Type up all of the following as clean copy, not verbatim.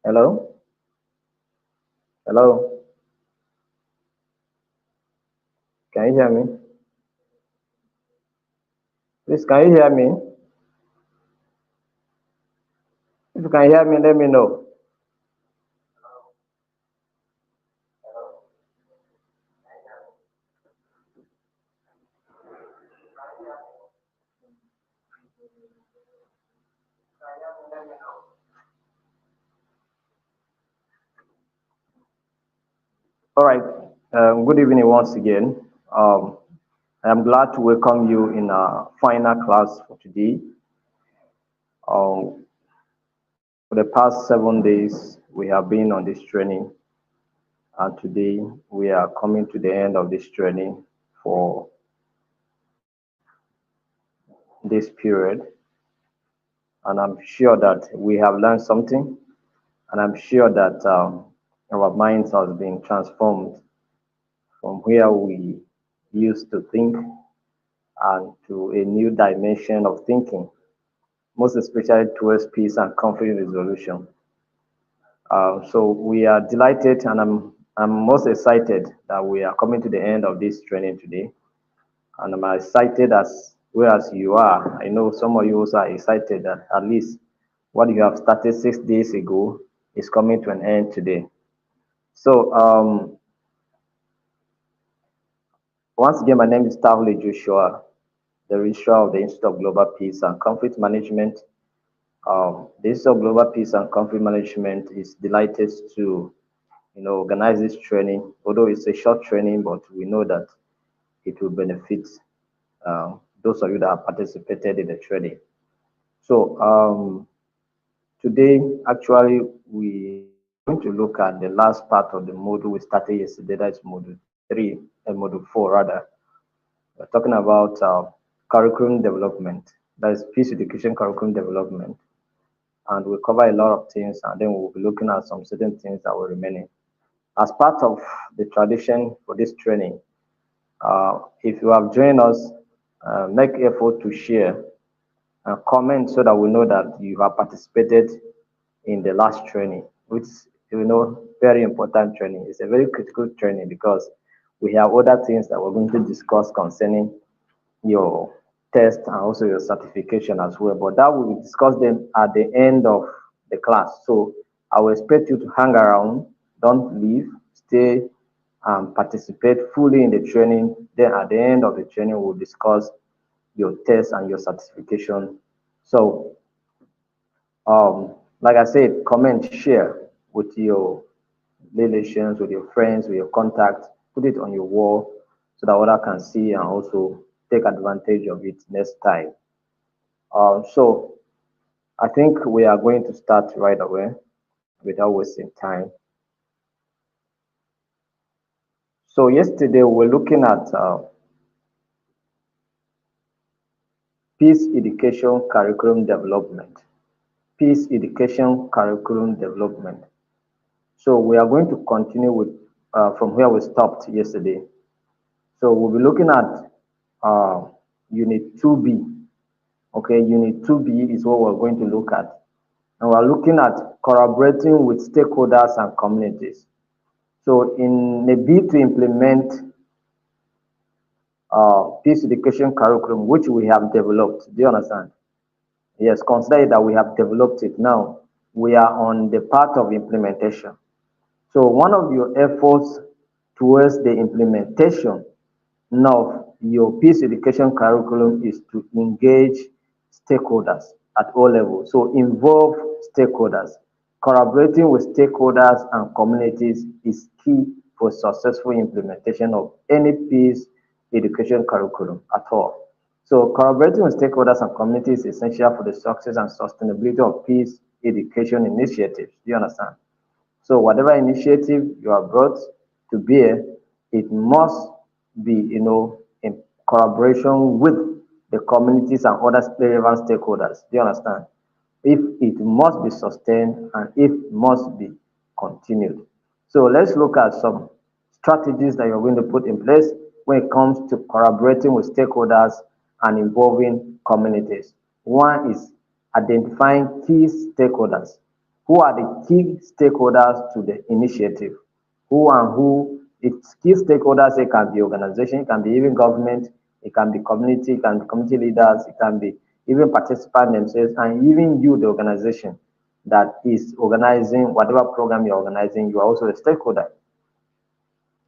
Hello? Hello? Can you hear me? Please, can you hear me? If you can hear me, let me know. All right. Good evening once again. Um, I'm glad to welcome you in our final class for today. For the past 7 days, we have been on this training, and today we are coming to the end of this training for this period. And I'm sure that we have learned something, and I'm sure that our minds have been transformed from where we used to think and to a new dimension of thinking, most especially towards peace and conflict resolution. So we are delighted, and I'm most excited that we are coming to the end of this training today. And I'm excited as well as you are. I know some of you also are excited that at least what you have started 6 days ago is coming to an end today. So once again, my name is Tahuli Joshua, the registrar of the Institute of Global Peace and Conflict Management. The Institute of Global Peace and Conflict Management is delighted to, organize this training. Although it's a short training, but we know that it will benefit those of you that have participated in the training. So today, actually, we are going to look at the last part of the module we started yesterday. That's module 3, and module 4 rather. We're talking about curriculum development. That is peace education curriculum development. And we'll cover a lot of things, and then we'll be looking at some certain things that will remain. As part of the tradition for this training, if you have joined us, make effort to share and comment so that we know that you have participated in the last training, which very important training. It's a very critical training because we have other things that we're going to discuss concerning your test and also your certification as well. But that we will discuss them at the end of the class. So I will expect you to hang around, don't leave, stay and participate fully in the training. Then at the end of the training, we'll discuss your test and your certification. So like I said, comment, share with your relations, with your friends, with your contacts, put it on your wall so that others can see and also take advantage of it next time. So I think we are going to start right away without wasting time. So yesterday we were looking at peace education curriculum development. Peace education curriculum development. So we are going to continue with from where we stopped yesterday. So we'll be looking at Unit 2B. Okay, Unit 2B is what we're going to look at. And we're looking at collaborating with stakeholders and communities. So in a bid to implement peace education curriculum, which we have developed, do you understand? Yes, consider that we have developed it now. We are on the path of implementation. So one of your efforts towards the implementation of your peace education curriculum is to engage stakeholders at all levels. So involve stakeholders. Collaborating with stakeholders and communities is key for successful implementation of any peace education curriculum at all. So collaborating with stakeholders and communities is essential for the success and sustainability of peace education initiatives. Do you understand? So whatever initiative you have brought to bear, it must be, in collaboration with the communities and other relevant stakeholders. Do you understand? If it must be sustained and if it must be continued. So let's look at some strategies that you're going to put in place when it comes to collaborating with stakeholders and involving communities. One is identifying key stakeholders who are the key stakeholders to the initiative. Who and who, its key stakeholders, it can be organization, it can be even government, it can be community, it can be community leaders, it can be even participants themselves, and even you, the organization that is organizing whatever program you're organizing, you are also a stakeholder.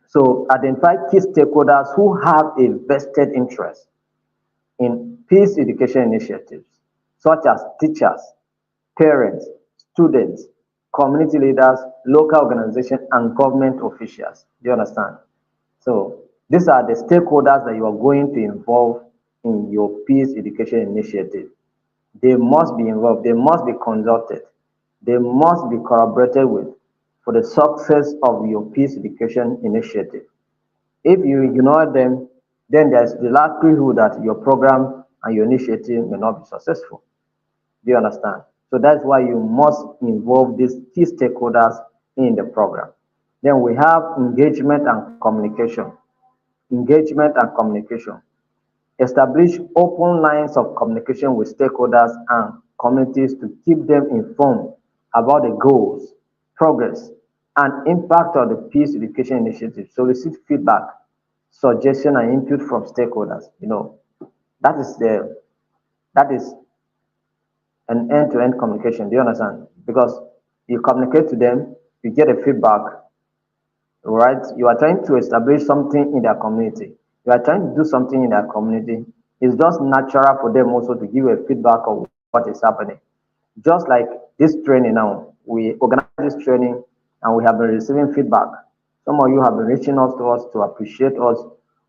So identify key stakeholders who have a vested interest in peace education initiatives, such as teachers, parents, students, community leaders, local organizations, and government officials. Do you understand? So these are the stakeholders that you are going to involve in your peace education initiative. They must be involved, they must be consulted, they must be collaborated with for the success of your peace education initiative. If you ignore them, then there's the likelihood that your program and your initiative may not be successful. Do you understand? So that's why you must involve these key stakeholders in the program. Then we have engagement and communication. Engagement and communication. Establish open lines of communication with stakeholders and communities to keep them informed about the goals, progress, and impact of the peace education initiative. Solicit feedback, suggestion, and input from stakeholders. That is the that is an end-to-end communication. Do you understand? Because you communicate to them, you get a feedback, right? You are trying to establish something in their community. You are trying to do something in their community. It's just natural for them also to give a feedback of what is happening. Just like this training now, we organize this training and we have been receiving feedback. Some of you have been reaching out to us to appreciate us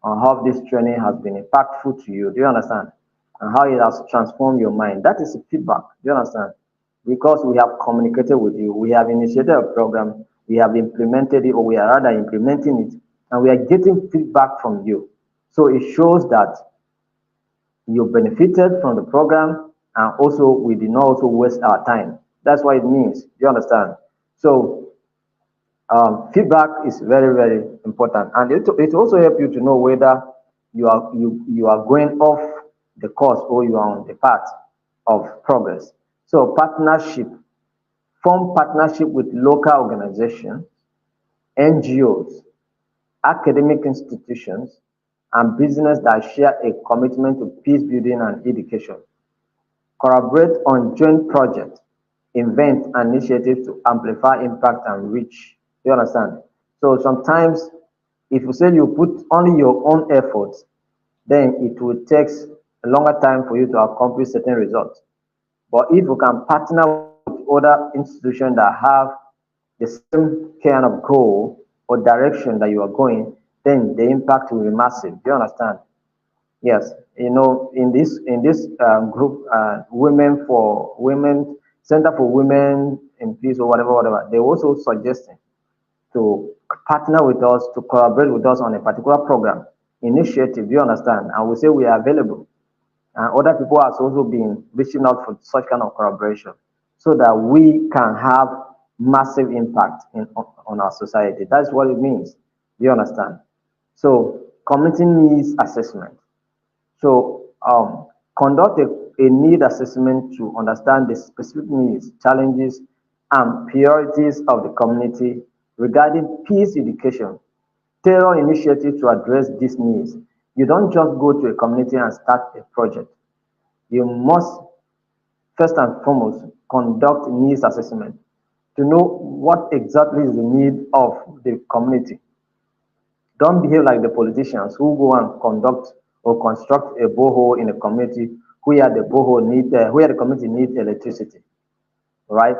on how this training has been impactful to you. Do you understand? And how it has transformed your mind. That is feedback. Do you understand? Because we have communicated with you, we have initiated a program, we have implemented it, or we are rather implementing it, and we are getting feedback from you. So it shows that you benefited from the program, and also we did not also waste our time. That's what it means. Do you understand? So feedback is very, very important, and it also helps you to know whether you are going off the course or you are on the path of progress. So partnership, form partnership with local organizations, NGOs, academic institutions, and business that share a commitment to peace building and education. Collaborate on joint projects, events, and initiatives to amplify impact and reach. You understand? So sometimes, if you say you put only your own efforts, then it will take a longer time for you to accomplish certain results. But if you can partner with other institutions that have the same kind of goal or direction that you are going, then the impact will be massive. Do you understand? Yes, in this group, women Center for Women in Peace or whatever, they also suggesting to partner with us, to collaborate with us on a particular program initiative. Do you understand? And we say we are available. And other people have also been reaching out for such kind of collaboration so that we can have massive impact on our society. That's what it means. Do you understand? So community needs assessment. So conduct a need assessment to understand the specific needs, challenges, and priorities of the community regarding peace education. Tailor initiatives to address these needs. You don't just go to a community and start a project. You must first and foremost conduct needs assessment to know what exactly is the need of the community. Don't behave like the politicians who go and conduct or construct a borehole in a community where the community needs electricity, right?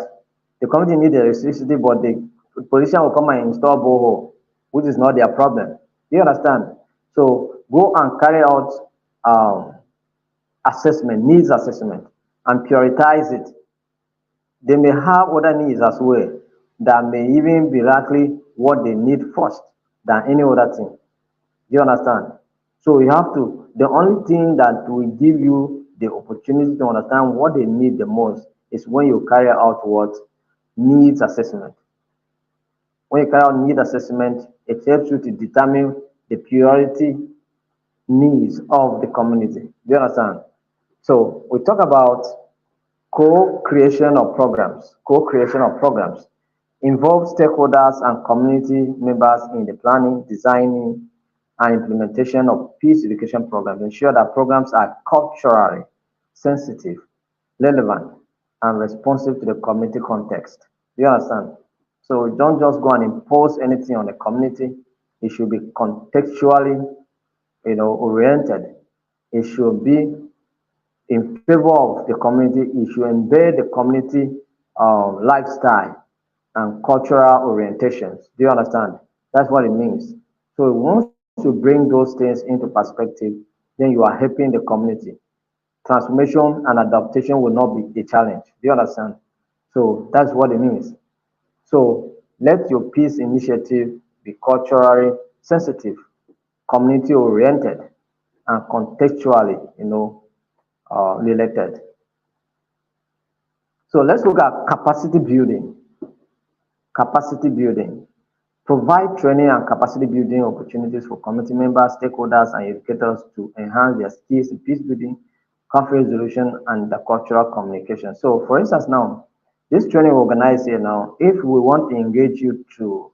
The community needs electricity, but the politician will come and install borehole, which is not their problem. Do you understand? So go and carry out um, assessment, needs assessment, and prioritize it. They may have other needs as well that may even be likely what they need first than any other thing. Do you understand? So you have to, the only thing that will give you the opportunity to understand what they need the most is when you carry out what needs assessment. When you carry out need assessment, it helps you to determine the priority needs of the community. Do you understand? So we talk about Co-creation of programs. Co-creation of programs involve stakeholders and community members in the planning, designing, and implementation of peace education programs. Ensure that programs are culturally sensitive, relevant, and responsive to the community context. Do you understand? So don't just go and impose anything on the community. It should be contextually, oriented. It should be in favor of the community. It should embed the community lifestyle and cultural orientations. Do you understand? That's what it means. So once you bring those things into perspective, then you are helping the community. Transformation and adaptation will not be a challenge. Do you understand? So that's what it means. So let your peace initiative be culturally sensitive, community oriented, and contextually, related. So let's look at capacity building. Capacity building. Provide training and capacity building opportunities for community members, stakeholders, and educators to enhance their skills in peace building, conflict resolution, and the cultural communication. So, for instance, now, this training organized here now, if we want to engage you to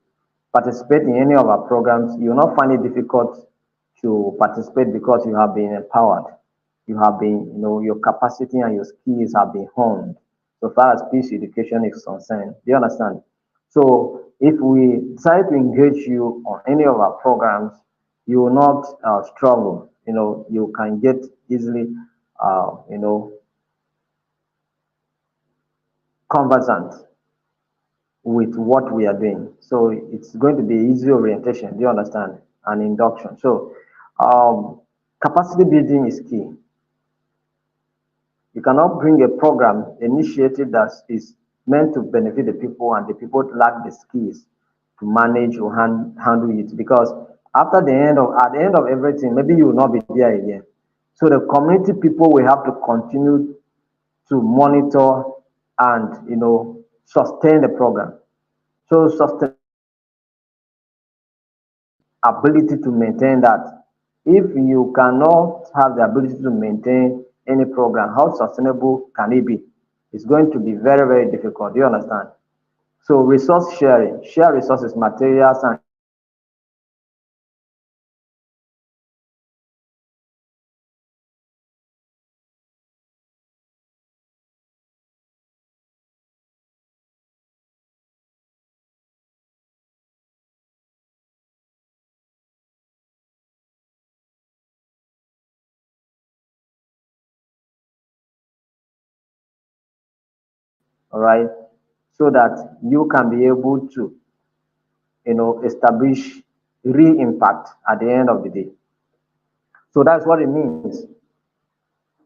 participate in any of our programs, you will not find it difficult to participate because you have been empowered. You have been, your capacity and your skills have been honed so far as peace education is concerned. Do you understand? So if we decide to engage you on any of our programs, you will not struggle. You can get easily, conversant with what we are doing. So it's going to be easy orientation. Do you understand? And induction. So capacity building is key. You cannot bring a program, initiative that is meant to benefit the people and the people lack the skills to manage or handle it because at the end of everything, maybe you will not be there again. So the community people will have to continue to monitor and sustain the program. So sustain ability to maintain that. If you cannot have the ability to maintain any program, how sustainable can it be? It's going to be very, very difficult. Do you understand? So resource sharing, share resources, materials, and all right, so that you can be able to, establish real impact at the end of the day. So that's what it means.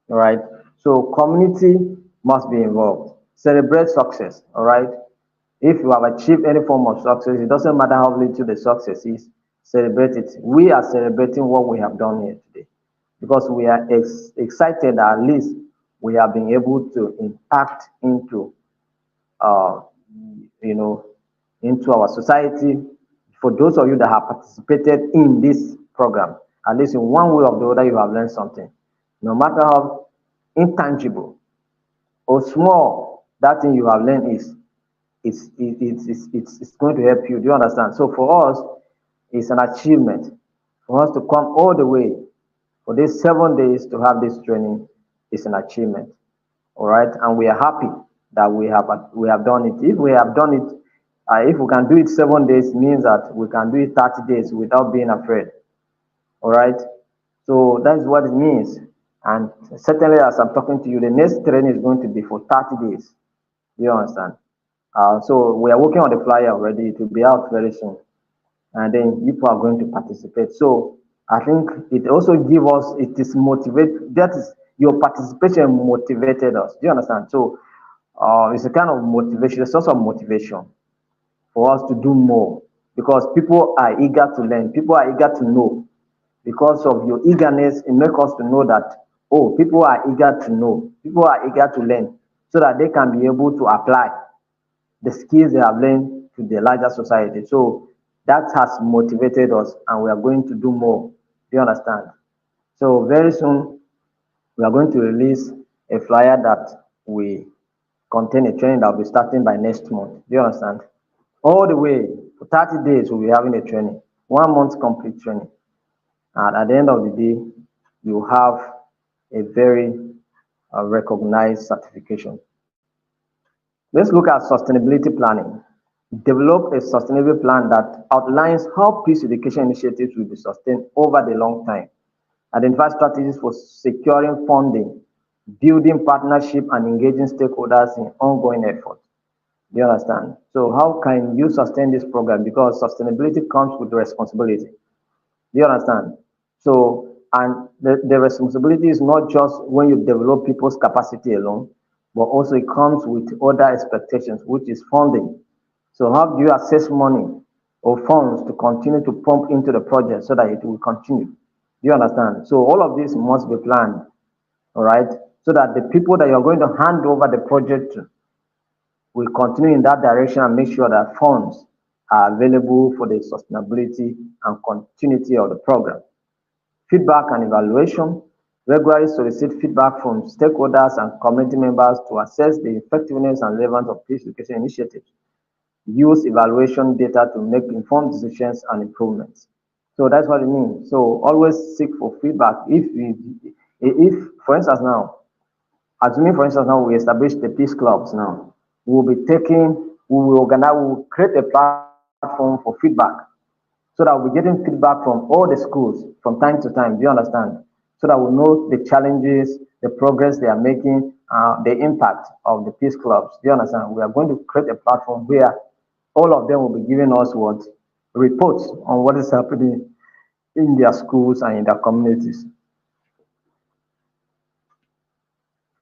All right. So community must be involved. Celebrate success. All right. If you have achieved any form of success, it doesn't matter how little the success is, celebrate it. We are celebrating what we have done here today because we are excited that at least we have been able to impact uh, you know, into our society. For those of you that have participated in this program, at least in one way or the other, you have learned something. No matter how intangible or small that thing you have learned is, it's going to help you. Do you understand? So for us, it's an achievement. For us to come all the way for these 7 days to have this training is an achievement. All right, and we are happy that we have done it. If we have done it, if we can do it 7 days, means that we can do it 30 days without being afraid. All right, so that's what it means. And certainly, as I'm talking to you, the next training is going to be for 30 days. Do you understand? So we are working on the flyer already. It will be out very soon, and then people are going to participate. So I think it also give us it is motivate. That is your participation motivated us. Do you understand? So it's a kind of motivation, a source of motivation for us to do more because people are eager to learn. People are eager to know. Because of your eagerness, it makes us to know that oh, people are eager to know. People are eager to learn so that they can be able to apply the skills they have learned to the larger society. So that has motivated us and we are going to do more. Do you understand? So very soon we are going to release a flyer that we contain a training that will be starting by next month. Do you understand? All the way for 30 days, we'll be having a training, 1 month complete training. And at the end of the day, you have a very recognized certification. Let's look at sustainability planning. Develop a sustainable plan that outlines how peace education initiatives will be sustained over the long time. Identify strategies for securing funding, building partnership, and engaging stakeholders in ongoing efforts. Do you understand? So how can you sustain this program? Because sustainability comes with responsibility. Do you understand? So, and the responsibility is not just when you develop people's capacity alone, but also it comes with other expectations, which is funding. So how do you assess money or funds to continue to pump into the project so that it will continue? Do you understand? So all of this must be planned, all right? So that the people that you're going to hand over the project to will continue in that direction and make sure that funds are available for the sustainability and continuity of the program. Feedback and evaluation. Regularly solicit feedback from stakeholders and community members to assess the effectiveness and relevance of peace education initiatives. Use evaluation data to make informed decisions and improvements. So that's what it means. So always seek for feedback. If for instance now, assuming for instance now we establish the peace clubs now, we will organize, we will create a platform for feedback so that we're getting feedback from all the schools from time to time. Do you understand? So that we know the challenges, the progress they are making, the impact of the peace clubs. Do you understand? We are going to create a platform where all of them will be giving us what reports on what is happening in their schools and in their communities.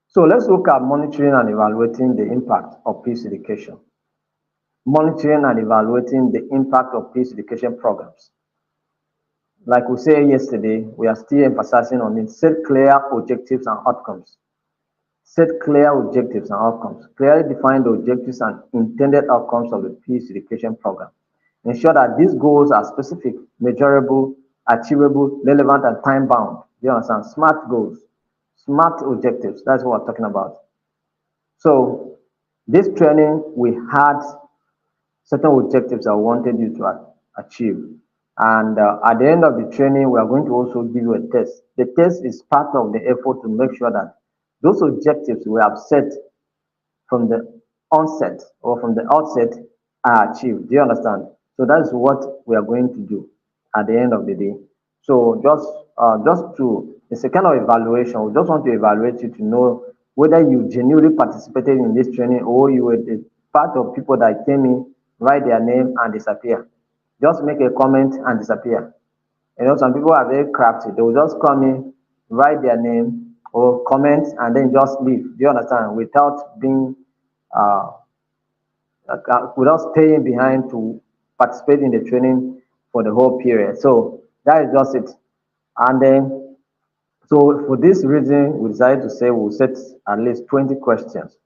So let's look at monitoring and evaluating the impact of peace education. Monitoring and evaluating the impact of peace education programs. Like we said yesterday, we are still emphasizing on it. Set clear objectives and outcomes. Set clear objectives and outcomes. Clearly define the objectives and intended outcomes of the peace education program. Ensure that these goals are specific, measurable, achievable, relevant, and time bound. Do you understand? Smart goals, smart objectives. That's what we're talking about. So, this training, we had certain objectives I wanted you to achieve. And at the end of the training, we are going to also give you a test. The test is part of the effort to make sure that those objectives we have set from the onset or from the outset are achieved. Do you understand? So that's what we are going to do at the end of the day. So it's a kind of evaluation. We just want to evaluate you to know whether you genuinely participated in this training or you were the part of people that came in, write their name and disappear. Just make a comment and disappear. You know, some people are very crafty. They will just come in, write their name or comment and then just leave. Do you understand? Without staying behind to participate in the training for the whole period. So that is just it. And then, so for this reason, we decided to say we'll set at least 20 questions.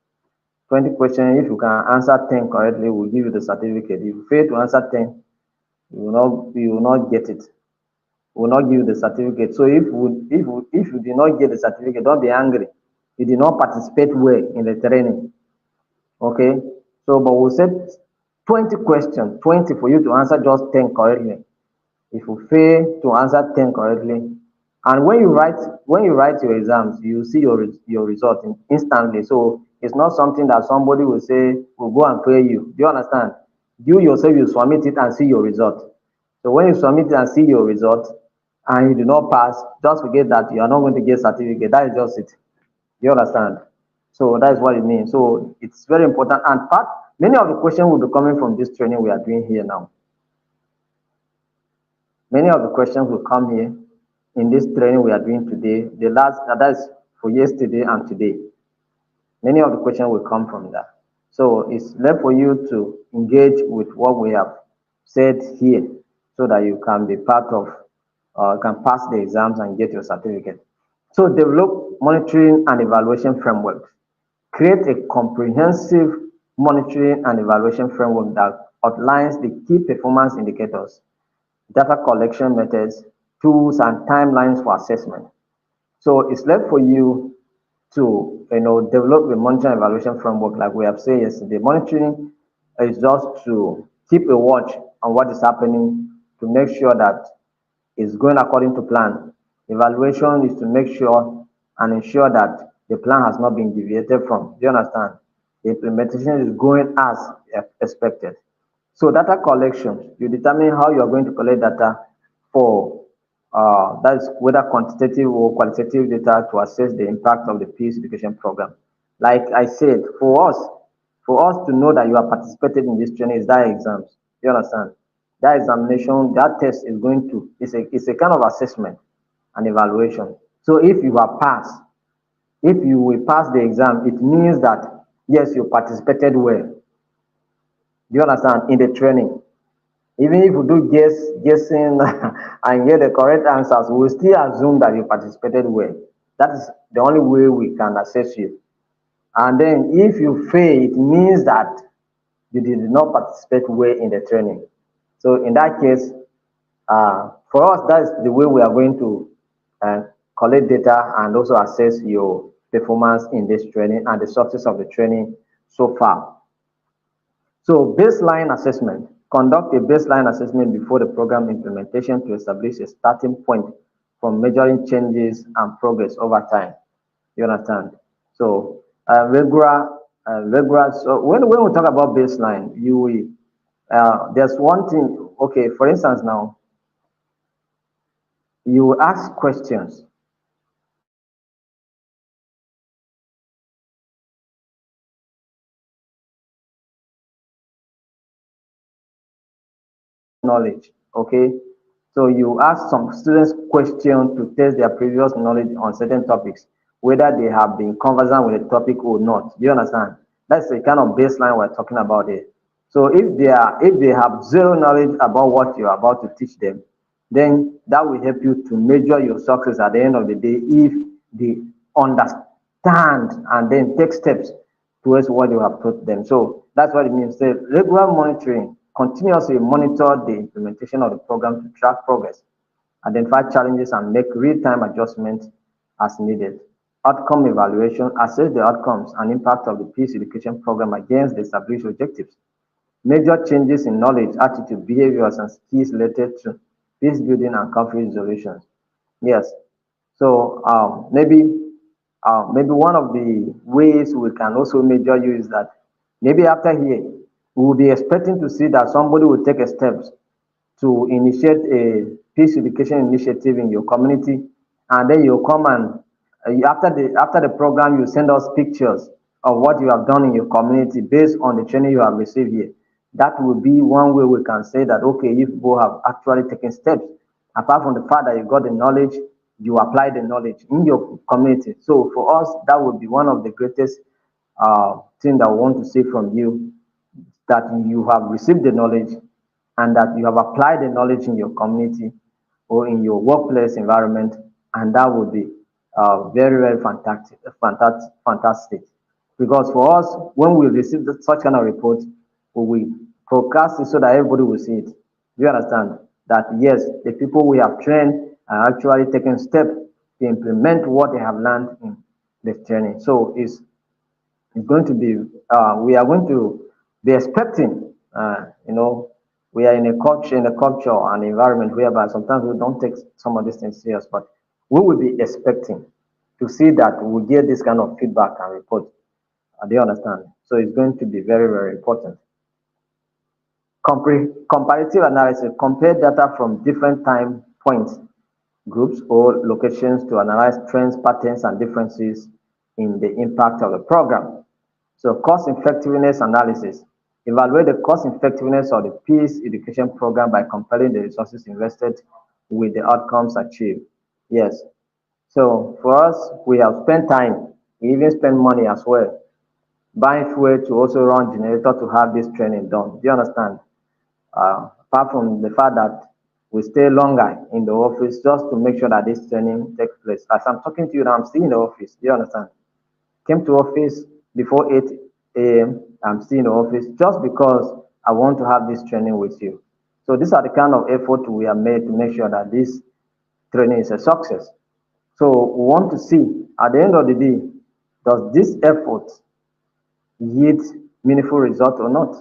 20 questions. If you can answer 10 correctly, we'll give you the certificate. If you fail to answer 10, you will not get it. We will not give you the certificate. So if you did not get the certificate, don't be angry. You did not participate well in the training. Okay? So, but we'll set 20 questions, 20 for you to answer just 10 correctly. If you fail to answer 10 correctly, and when you write your exams, you see your result instantly. So it's not something that somebody will say will go and pay you. Do you understand? You yourself you submit it and see your result. So when you submit it and see your result and you do not pass, just forget that you are not going to get certificate. That is just it. You understand? So that is what it means. So it's very important. And many of the questions will be coming from this training we are doing here now. Many of the questions will come here in this training we are doing today. That's for yesterday and today. Many of the questions will come from that. So it's left for you to engage with what we have said here so that you can be part of, can pass the exams and get your certificate. So develop monitoring and evaluation frameworks. Create a comprehensive monitoring and evaluation framework that outlines the key performance indicators, data collection methods, tools, and timelines for assessment. So it's left for you to develop a monitoring evaluation framework like we have said yesterday. Monitoring is just to keep a watch on what is happening to make sure that it's going according to plan. Evaluation is to make sure and ensure that the plan has not been deviated from. Do you understand? The implementation is going as expected. So data collection, you determine how you are going to collect data for that is whether quantitative or qualitative data to assess the impact of the peace education program. Like I said, for us to know that you are participating in this training is that exams. You understand? That examination, that test is going to it's a kind of assessment and evaluation. So if you are passed, if you will pass the exam, it means that yes, you participated well. Do you understand? In the training. Even if you do guessing and get the correct answers, we will still assume that you participated well. That is the only way we can assess you. And then if you fail, it means that you did not participate well in the training. So in that case, for us, that's the way we are going to uh, collect data and also assess your performance in this training and the success of the training so far. So baseline assessment. Conduct a baseline assessment before the program implementation to establish a starting point for measuring changes and progress over time. You understand? So regular. So when we talk about baseline, you will there's one thing. Okay, for instance, now you will ask questions. Knowledge. Okay, so you ask some students questions to test their previous knowledge on certain topics, whether they have been conversant with the topic or not. Do you understand? That's the kind of baseline we're talking about here. So if they have zero knowledge about what you're about to teach them, then that will help you to measure your success at the end of the day if they understand and then take steps towards what you have taught them. So that's what it means. Say regular monitoring, continuously monitor the implementation of the program to track progress, identify challenges, and make real-time adjustments as needed. Outcome evaluation, assess the outcomes and impact of the peace education program against the established objectives. Major changes in knowledge, attitude, behaviors, and skills related to peace building and conflict resolution. Yes. So maybe one of the ways we can also measure you is that maybe after here we will be expecting to see that somebody will take a steps to initiate a peace education initiative in your community, and then you come and after the program you send us pictures of what you have done in your community based on the training you have received here. That will be one way we can say that okay, if people have actually taken steps, apart from the fact that you got the knowledge, you apply the knowledge in your community. So for us, that would be one of the greatest thing that we want to see from you, that you have received the knowledge and that you have applied the knowledge in your community or in your workplace environment, and that would be very fantastic. Because for us, when we receive such kind of report, we will broadcast it so that everybody will see it. Do you understand that yes, the people we have trained are actually taking steps to implement what they have learned in the training. So it's going to be we are going to be expecting we are in a culture and environment whereby sometimes we don't take some of these things serious, but we will be expecting to see that we get this kind of feedback and report. Do you understand? So it's going to be very important. Comparative analysis, compare data from different time points, groups, or locations to analyze trends, patterns, and differences in the impact of the program. So cost effectiveness analysis. Evaluate the cost effectiveness of the peace education program by comparing the resources invested with the outcomes achieved. Yes. So for us, we have spent time, we even spend money as well, buying fuel to also run generator to have this training done. Do you understand? Apart from the fact that we stay longer in the office just to make sure that this training takes place. As I'm talking to you now, I'm still in the office. Do you understand? Came to office before 8 a.m. I'm still in the office just because I want to have this training with you. So these are the kind of effort we have made to make sure that this training is a success. So we want to see at the end of the day, Does this effort yield meaningful result or not?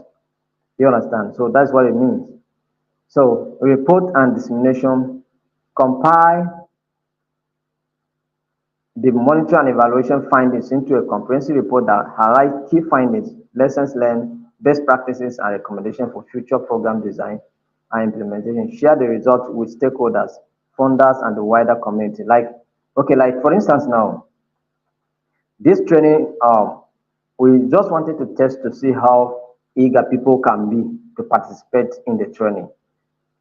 You understand? So that's what it means. So report and dissemination: compile the monitor and evaluation findings into a comprehensive report that highlights key findings, lessons learned, best practices, and recommendations for future program design and implementation. Share the results with stakeholders, funders, and the wider community. Like for instance, now this training, we just wanted to test to see how eager people can be to participate in the training.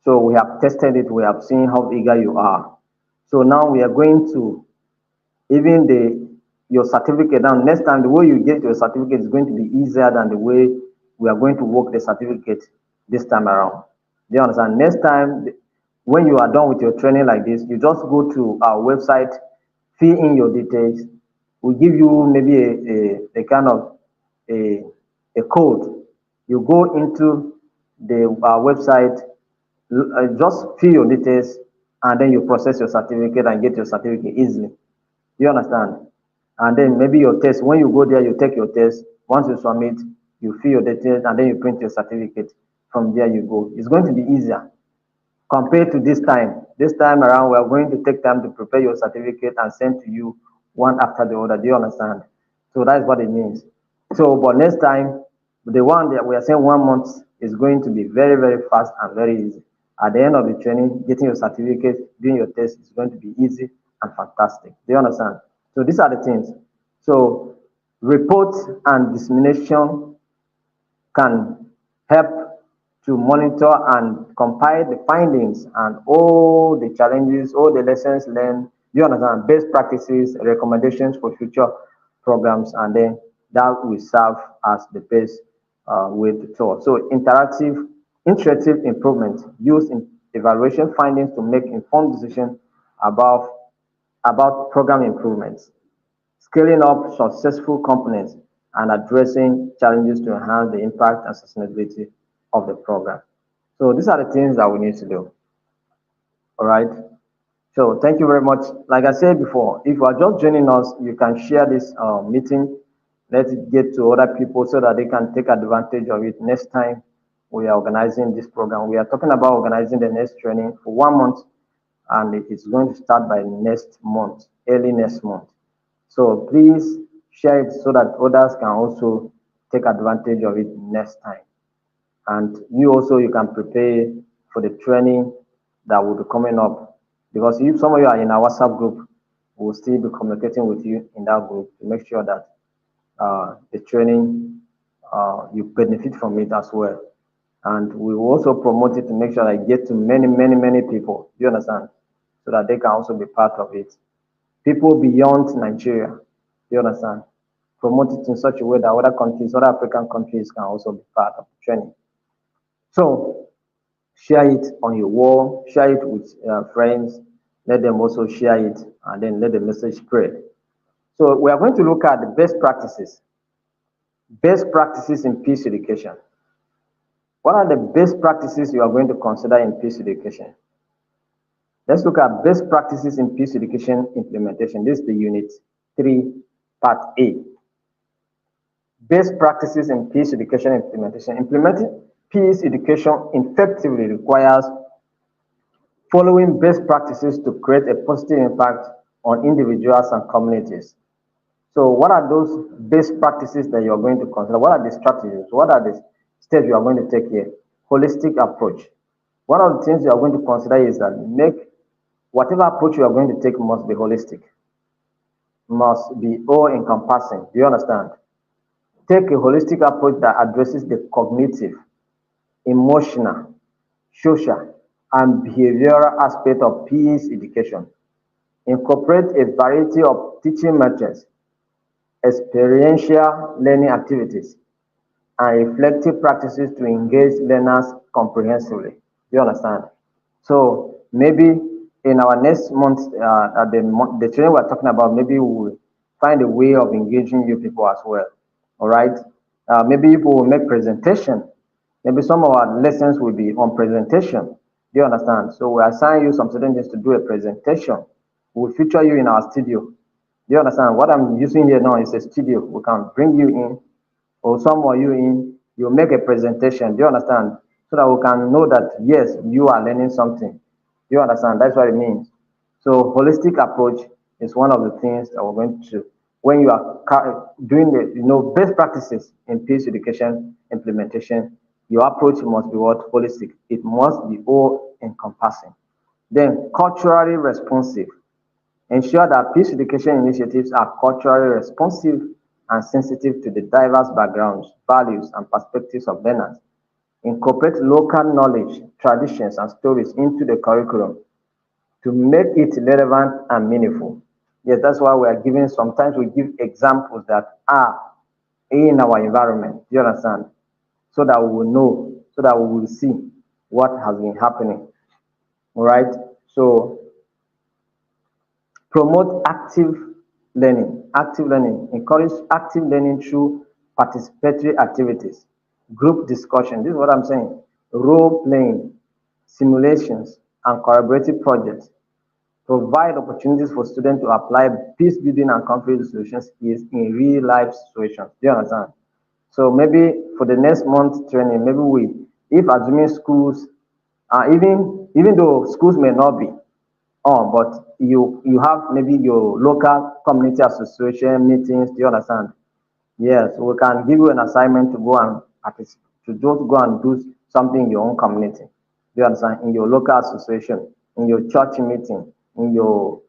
So we have tested it. We have seen how eager you are. So now we are going to even your certificate. Now next time the way you get your certificate is going to be easier than the way we are going to work the certificate this time around. Do you understand? Next time when you are done with your training like this, you just go to our website, fill in your details. We give you maybe a kind of a, a code. You go into the website, just fill your details, and then you process your certificate and get your certificate easily. You understand? And then maybe your test, when you go there, you take your test. Once you submit, you fill your details, and then you print your certificate. From there you go. It's going to be easier compared to this time. This time around, we are going to take time to prepare your certificate and send to you one after the other. Do you understand? So that's what it means. So, but next time, the one that we are saying 1 month is going to be very, very fast and very easy. At the end of the training, getting your certificate, doing your test is going to be easy and fantastic. Do you understand? So these are the things. So report and dissemination can help to monitor and compile the findings and all the challenges, all the lessons learned, you understand, best practices, recommendations for future programs, and then that will serve as the base way to talk. So interactive improvement used in evaluation findings to make informed decisions about program improvements, scaling up successful components, and addressing challenges to enhance the impact and sustainability of the program. So these are the things that we need to do. All right. So thank you very much. Like I said before, if you are just joining us, you can share this meeting. Let it get to other people so that they can take advantage of it next time we are organizing this program. We are talking about organizing the next training for 1 month, and it's going to start by next month, early next month. So please share it so that others can also take advantage of it next time. And you also, you can prepare for the training that will be coming up. Because if some of you are in our WhatsApp group, we'll still be communicating with you in that group to make sure that the training, you benefit from it as well. And we will also promote it to make sure that it get to many, many, many people. Do you understand? So that they can also be part of it. People beyond Nigeria, do you understand? Promote it in such a way that other countries, other African countries can also be part of the training. So share it on your wall, share it with friends, let them also share it, and then let the message spread. So we are going to look at the best practices in peace education. What are the best practices you are going to consider in peace education? Let's look at best practices in peace education implementation. This is the unit 3, part A. Best practices in peace education implementation. Implementing peace education effectively requires following best practices to create a positive impact on individuals and communities. So what are those best practices that you're going to consider? What are the strategies? What are the steps you are going to take here? Holistic approach. One of the things you are going to consider is that whatever approach you are going to take must be holistic, must be all-encompassing. Do you understand? Take a holistic approach that addresses the cognitive, emotional, social, and behavioral aspect of peace education. Incorporate a variety of teaching methods, experiential learning activities, and reflective practices to engage learners comprehensively. Do you understand? So maybe in our next month, the training we're talking about, maybe we will find a way of engaging you people as well. All right. Maybe people will make presentation. Maybe some of our lessons will be on presentation. Do you understand? So we assign you some certain things to do a presentation. We'll feature you in our studio. Do you understand? What I'm using here now is a studio. We can bring you in or summon you in, you make a presentation. Do you understand? So that we can know that yes, you are learning something. Do you understand? That's what it means. So holistic approach is one of the things that we're going to when you are doing the best practices in peace education implementation, your approach must be what holistic. It must be all encompassing. Then culturally responsive. Ensure that peace education initiatives are culturally responsive and sensitive to the diverse backgrounds, values, and perspectives of learners. Incorporate local knowledge, traditions, and stories into the curriculum to make it relevant and meaningful. Yes, that's why we are giving, sometimes we give examples that are in our environment. Do you understand? So that we will know, so that we will see what has been happening. All right. So promote active learning, encourage active learning through participatory activities, group discussion. This is what I'm saying. Role playing, simulations, and collaborative projects provide opportunities for students to apply peace building and conflict resolution skills in real life situations. Do you understand? So maybe for the next month training, maybe if assuming schools, even though schools may not be, oh, but you have maybe your local community association meetings. Do you understand? Yes, we can give you an assignment to go and participate, to just go and do something in your own community. Do you understand? In your local association, in your church meeting, in your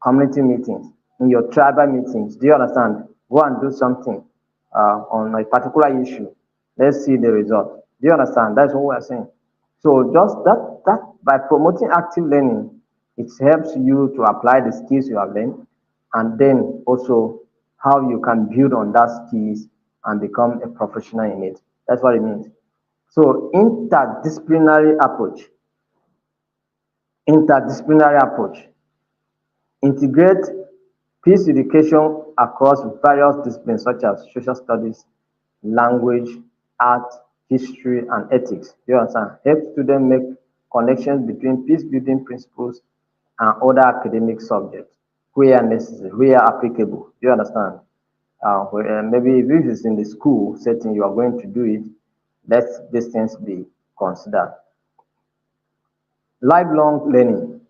community meetings, in your tribal meetings. Do you understand? Go and do something on a particular issue. Let's see the result. Do you understand? That's what we're saying. So just that by promoting active learning, it helps you to apply the skills you have learned, and then also how you can build on that skills and become a professional in it. That's what it means. So interdisciplinary approach, integrate peace education across various disciplines such as social studies, language, art, history, and ethics. You understand? Help students make connections between peace building principles and other academic subjects where necessary, where applicable. Do you understand? Maybe if it is in the school setting you are going to do it, let these things be considered. Lifelong learning.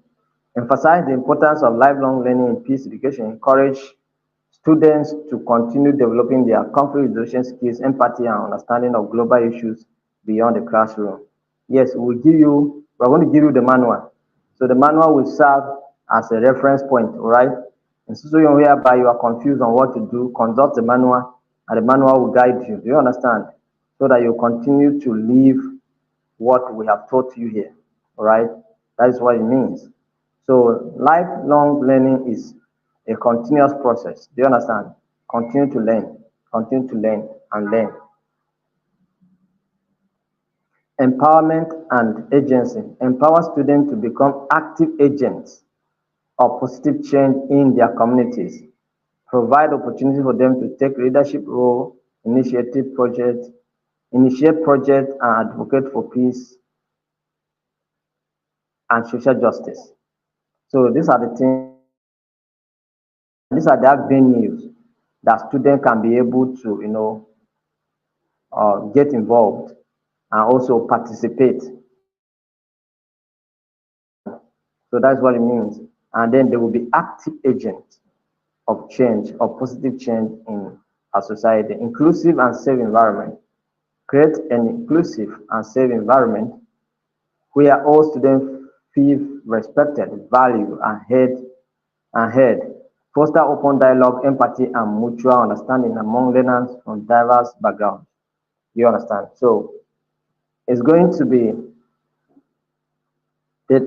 Emphasize the importance of lifelong learning in peace education. Encourage students to continue developing their conflict resolution skills, empathy, and understanding of global issues beyond the classroom. Yes, we're going to give you the manual. So the manual will serve as a reference point, all right? In situation whereby you are confused on what to do, consult the manual, and the manual will guide you. Do you understand? So that you continue to live what we have taught you here, all right? That is what it means. So lifelong learning is a continuous process. Do you understand? Continue to learn and learn. Empowerment and agency. Empower students to become active agents of positive change in their communities. Provide opportunity for them to take leadership role, initiate projects and advocate for peace and social justice. So these are the avenues that students can be able to, get involved and also participate. So that's what it means. And then they will be active agents of change, of positive change in our society, inclusive and safe environment. Create an inclusive and safe environment where all students feel respected, valued, and heard. Foster open dialogue, empathy, and mutual understanding among learners from diverse backgrounds. You understand? So it's going to be,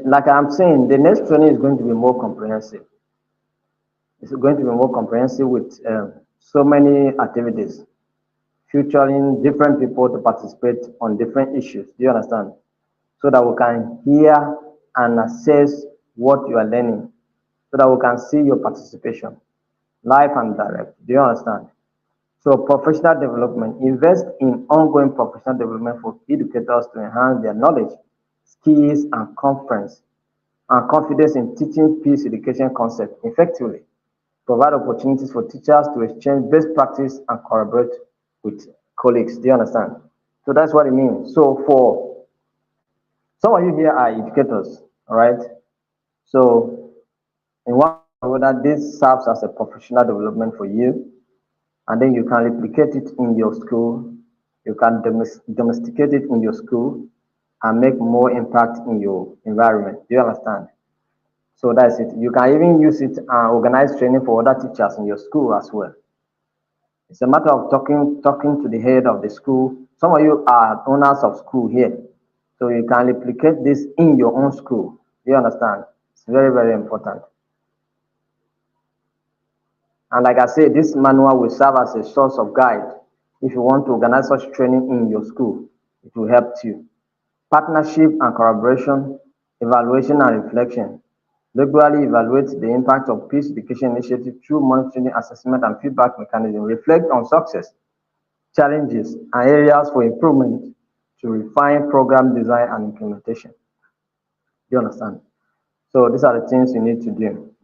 like I'm saying, the next training is going to be more comprehensive. It's going to be more comprehensive with so many activities, featuring different people to participate on different issues. Do you understand? So that we can hear and assess what you are learning, so that we can see your participation live and direct. Do you understand? So professional development, invest in ongoing professional development for educators to enhance their knowledge, skills, and confidence in teaching peace education concept effectively. provide opportunities for teachers to exchange best practice and collaborate with colleagues. Do you understand? So that's what it means. So for some of you here are educators, all right? So in one way that this serves as a professional development for you, and then you can replicate it in your school, you can domesticate it in your school, and make more impact in your environment. Do you understand? So that's it. You can even use it and organize training for other teachers in your school as well. It's a matter of talking to the head of the school. Some of you are owners of school here, so you can replicate this in your own school. Do you understand? It's very, very important. And like I said, this manual will serve as a source of guide if you want to organize such training in your school. It will help you. Partnership and collaboration, evaluation and reflection. Regularly evaluate the impact of peace education initiative through monitoring, assessment, and feedback mechanism. Reflect on success, challenges, and areas for improvement to refine program design and implementation. Do you understand? So these are the things you need to do.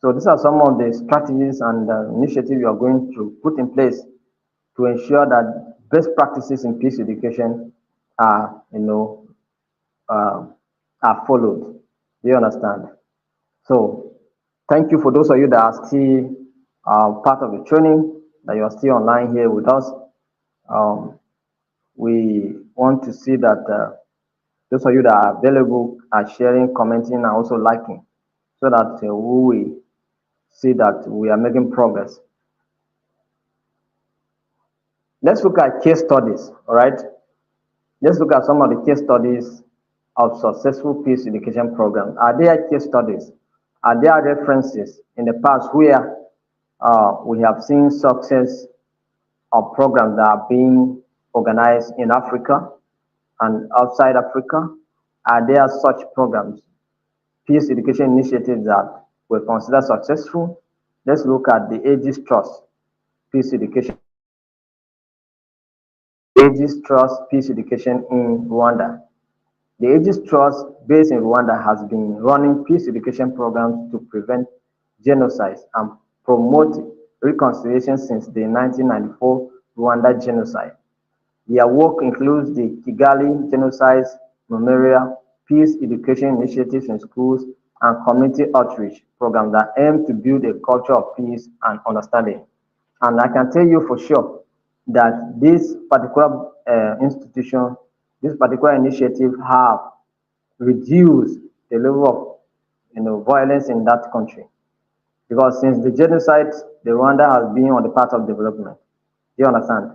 So these are some of the strategies and initiatives you are going to put in place to ensure that best practices in peace education are, uh, are followed. Do you understand? So thank you for those of you that are still part of the training, that you are still online here with us. Um, we want to see that those of you that are available are sharing, commenting, and also liking, so that we will see that we are making progress. Let's look at case studies, all right? Let's look at some of the case studies of successful peace education programs. Are there case studies? Are there references in the past where we have seen success of programs that are being organized in Africa and outside Africa? Are there such programs, peace education initiatives that were considered successful? Let's look at the Aegis Trust Peace Education. Aegis Trust Peace Education in Rwanda. The Aegis Trust, based in Rwanda, has been running peace education programs to prevent genocide and promote reconciliation since the 1994 Rwanda genocide. Their work includes the Kigali Genocide Memorial, peace education initiatives in schools, and community outreach programs that aim to build a culture of peace and understanding. And I can tell you for sure that this particular institution, this particular initiative have reduced the level of violence in that country. Because since the genocide, the Rwanda has been on the path of development. Do you understand?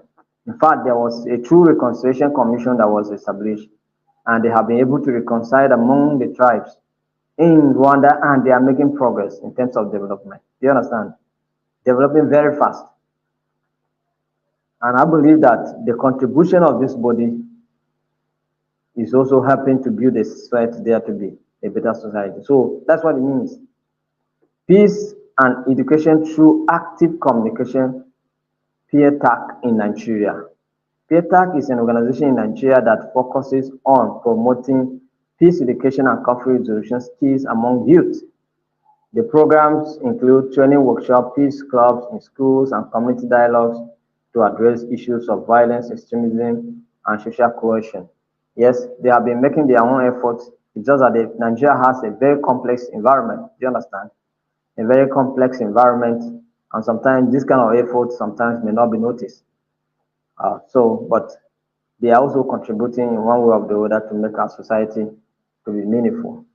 In fact, there was a true reconciliation commission that was established, and they have been able to reconcile among the tribes in Rwanda, and they are making progress in terms of development. Do you understand? Developing very fast. And I believe that the contribution of this body is also helping to build a society there to be a better society. So that's what it means. Peace and education through active communication, PETAC in Nigeria. PETAC is an organization in Nigeria that focuses on promoting peace education and conflict resolution skills among youth. The programs include training workshops, peace clubs in schools, and community dialogues to address issues of violence, extremism, and social cohesion. Yes, they have been making their own efforts. It's just that Nigeria has a very complex environment. Do you understand? A very complex environment, and sometimes this kind of effort sometimes may not be noticed. But they are also contributing in one way or the other to make our society to be meaningful.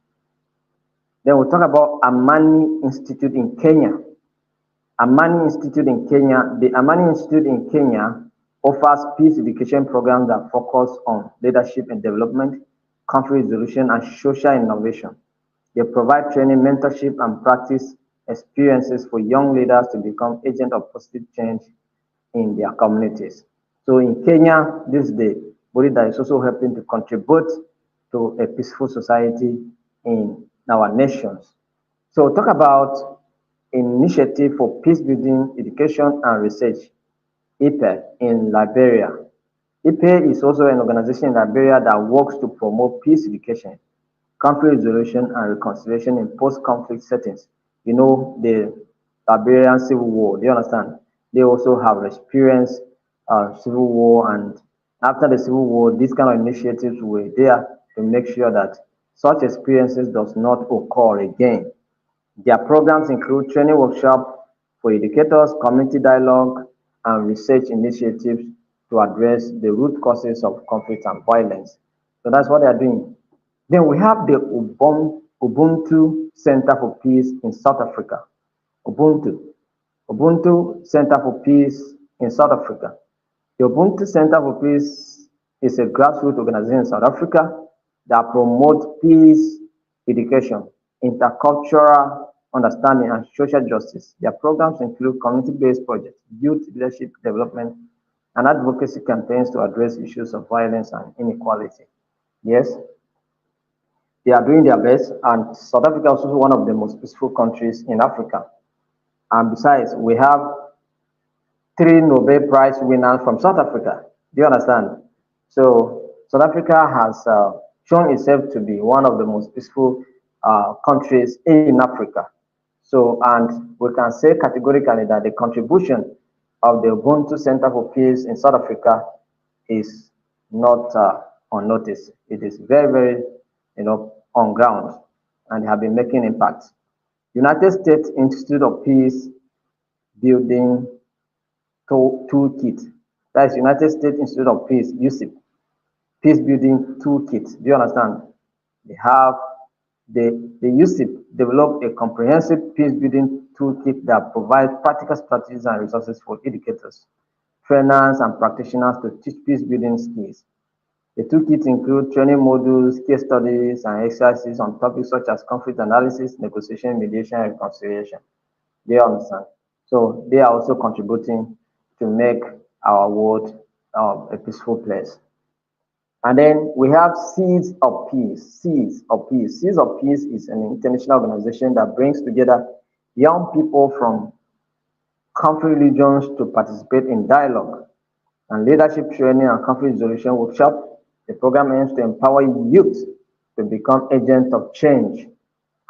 Then we'll talk about Amani Institute in Kenya. Amani Institute in Kenya. The Amani Institute in Kenya offers peace education programs that focus on leadership and development, conflict resolution, and social innovation. They provide training, mentorship, and practice experiences for young leaders to become agents of positive change in their communities. So in Kenya, this is the body that is also helping to contribute to a peaceful society in our nations. So talk about Initiative for Peace Building, Education and Research, IPE in Liberia. IPE is also an organization in Liberia that works to promote peace education, conflict resolution, and reconciliation in post-conflict settings. You know, the barbarian civil war. Do you understand? They also have experienced civil war, and after the civil war, these kind of initiatives were there to make sure that such experiences does not occur again. Their programs include training workshops for educators, community dialogue, and research initiatives to address the root causes of conflict and violence. So that's what they are doing. Then we have the Ubuntu Center for Peace in South Africa. Ubuntu. Ubuntu Center for Peace in South Africa. The Ubuntu Center for Peace is a grassroots organization in South Africa that promotes peace education, intercultural understanding, and social justice. Their programs include community-based projects, youth leadership development, and advocacy campaigns to address issues of violence and inequality. Yes, they are doing their best, and South Africa is also one of the most peaceful countries in Africa. And besides, we have three Nobel Prize winners from South Africa. Do you understand? So South Africa has shown itself to be one of the most peaceful countries in Africa. So, and we can say categorically that the contribution of the Ubuntu Center for Peace in South Africa is not unnoticed. It is very, very, on ground, and they have been making impact. United States Institute of Peace Building Toolkit. That is United States Institute of Peace, UCIP, Peace Building Toolkit. Do you understand? They have the UCIP developed a comprehensive peace building toolkit that provides practical strategies and resources for educators, trainers, and practitioners to teach peace building skills. The toolkit includes training modules, case studies, and exercises on topics such as conflict analysis, negotiation, mediation, and reconciliation. Do you understand? So they are also contributing to make our world a peaceful place. And then we have Seeds of Peace. Seeds of Peace. Seeds of Peace is an international organization that brings together young people from conflict regions to participate in dialogue and leadership training and conflict resolution workshop. The program aims to empower youth to become agents of change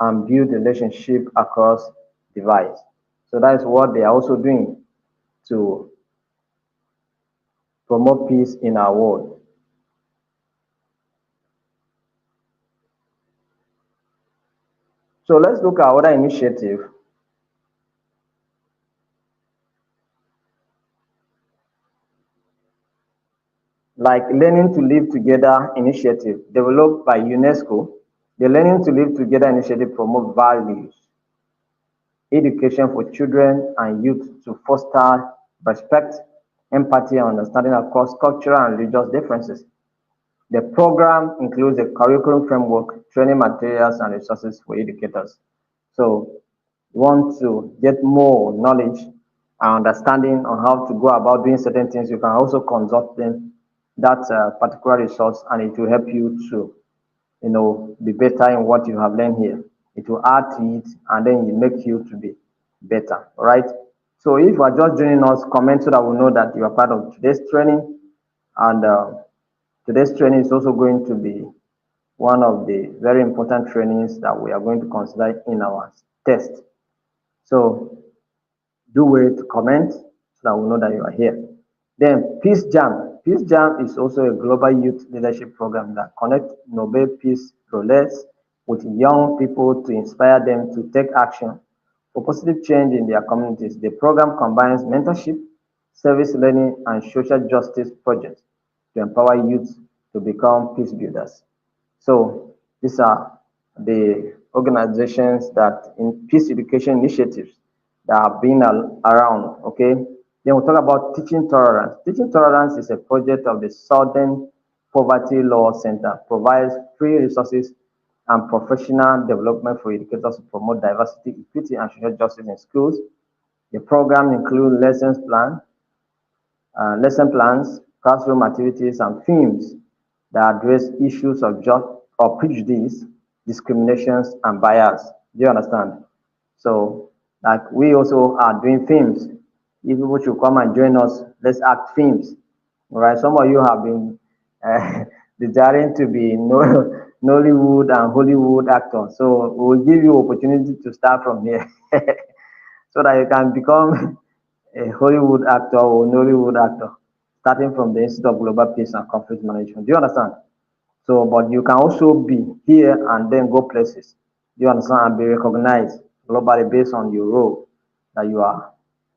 and build relationship across divides. So that is what they are also doing to promote peace in our world. So let's look at other initiative like Learning to Live Together initiative developed by UNESCO. The Learning to Live Together initiative promotes values, education for children and youth to foster respect, empathy, and understanding across cultural and religious differences. The program includes a curriculum framework, training materials, and resources for educators. So, you want to get more knowledge and understanding on how to go about doing certain things, you can also consult them that particular resource, and it will help you to, be better in what you have learned here. It will add to it, and then it make you to be better. All right. So, if you are just joining us, comment so that we know that you are part of today's training, and today's training is also going to be one of the very important trainings that we are going to consider in our test. So do wait to comment so that we know that you are here. Then Peace Jam. Peace Jam is also a global youth leadership program that connects Nobel Peace Laureates with young people to inspire them to take action for positive change in their communities. The program combines mentorship, service learning, and social justice projects to empower youth to become peace builders. So these are the organizations that in peace education initiatives that have been around. Okay. Then we'll talk about teaching tolerance. Teaching tolerance is a project of the Southern Poverty Law Center, provides free resources and professional development for educators to promote diversity, equity, and social justice in schools. The program includes lesson plans, classroom activities, and themes that address issues of prejudice, discriminations, and bias. Do you understand? So, like we also are doing themes. If people should come and join us, let's act themes. All right. Some of you have been desiring to be Nollywood and Hollywood actors. So we'll give you opportunity to start from here. so that you can become a Hollywood actor or Nollywood actor, starting from the Institute of Global Peace and Conflict Management. Do you understand? So, but you can also be here and then go places. Do you understand? And be recognized globally based on your role that you are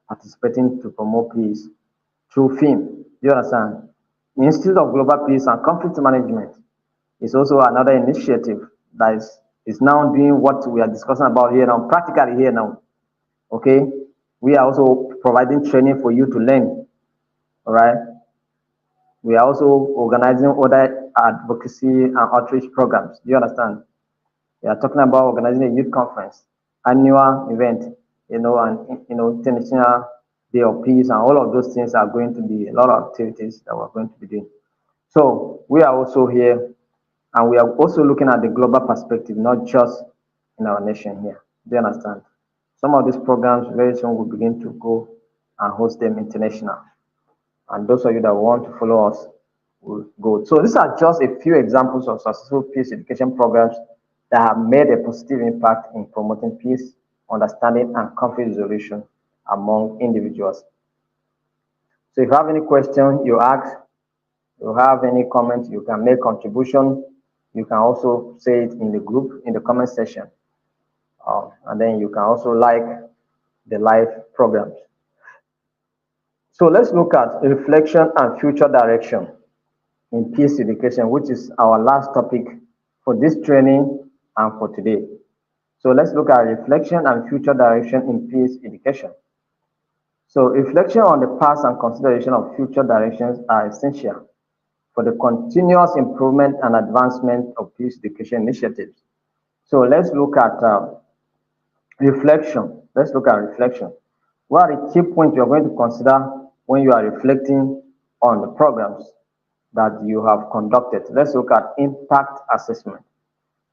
participating to promote peace through film. Do you understand? The Institute of Global Peace and Conflict Management is also another initiative that is now doing what we are discussing about here now, practically here now. Okay, we are also providing training for you to learn. All right, we are also organizing other advocacy and outreach programs. Do you understand? We are talking about organizing a youth conference, annual event, and international day of peace, and all of those things are going to be a lot of activities that we're going to be doing. So we are also here, and we are also looking at the global perspective, not just in our nation here. Do you understand? Some of these programs very soon will begin to go and host them international. And those of you that want to follow us will go. So these are just a few examples of successful peace education programs that have made a positive impact in promoting peace, understanding, and conflict resolution among individuals. So if you have any question, you ask. You have any comment, you can make contribution. You can also say it in the group, in the comment section. And then you can also like the live programs. So let's look at reflection and future direction in peace education, which is our last topic for this training and for today. So let's look at reflection and future direction in peace education. So reflection on the past and consideration of future directions are essential for the continuous improvement and advancement of peace education initiatives. So let's look at reflection. Let's look at reflection. What are the key points you are going to consider when you are reflecting on the programs that you have conducted? Let's look at impact assessment.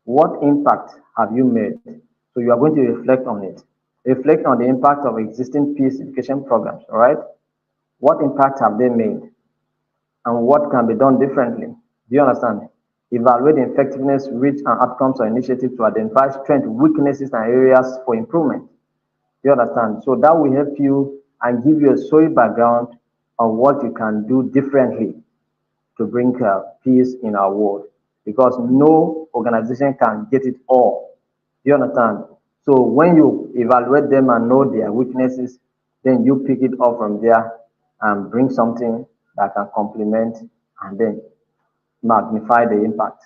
What impact have you made? So you are going to reflect on it. Reflect on the impact of existing peace education programs, all right? What impact have they made? And what can be done differently? Do you understand? Evaluate the effectiveness, reach, and outcomes of initiatives to identify strengths, weaknesses, and areas for improvement. Do you understand? So that will help you and give you a solid background on what you can do differently to bring peace in our world. Because no organization can get it all. Do you understand? So when you evaluate them and know their weaknesses, then you pick it up from there and bring something that can complement and then magnify the impact.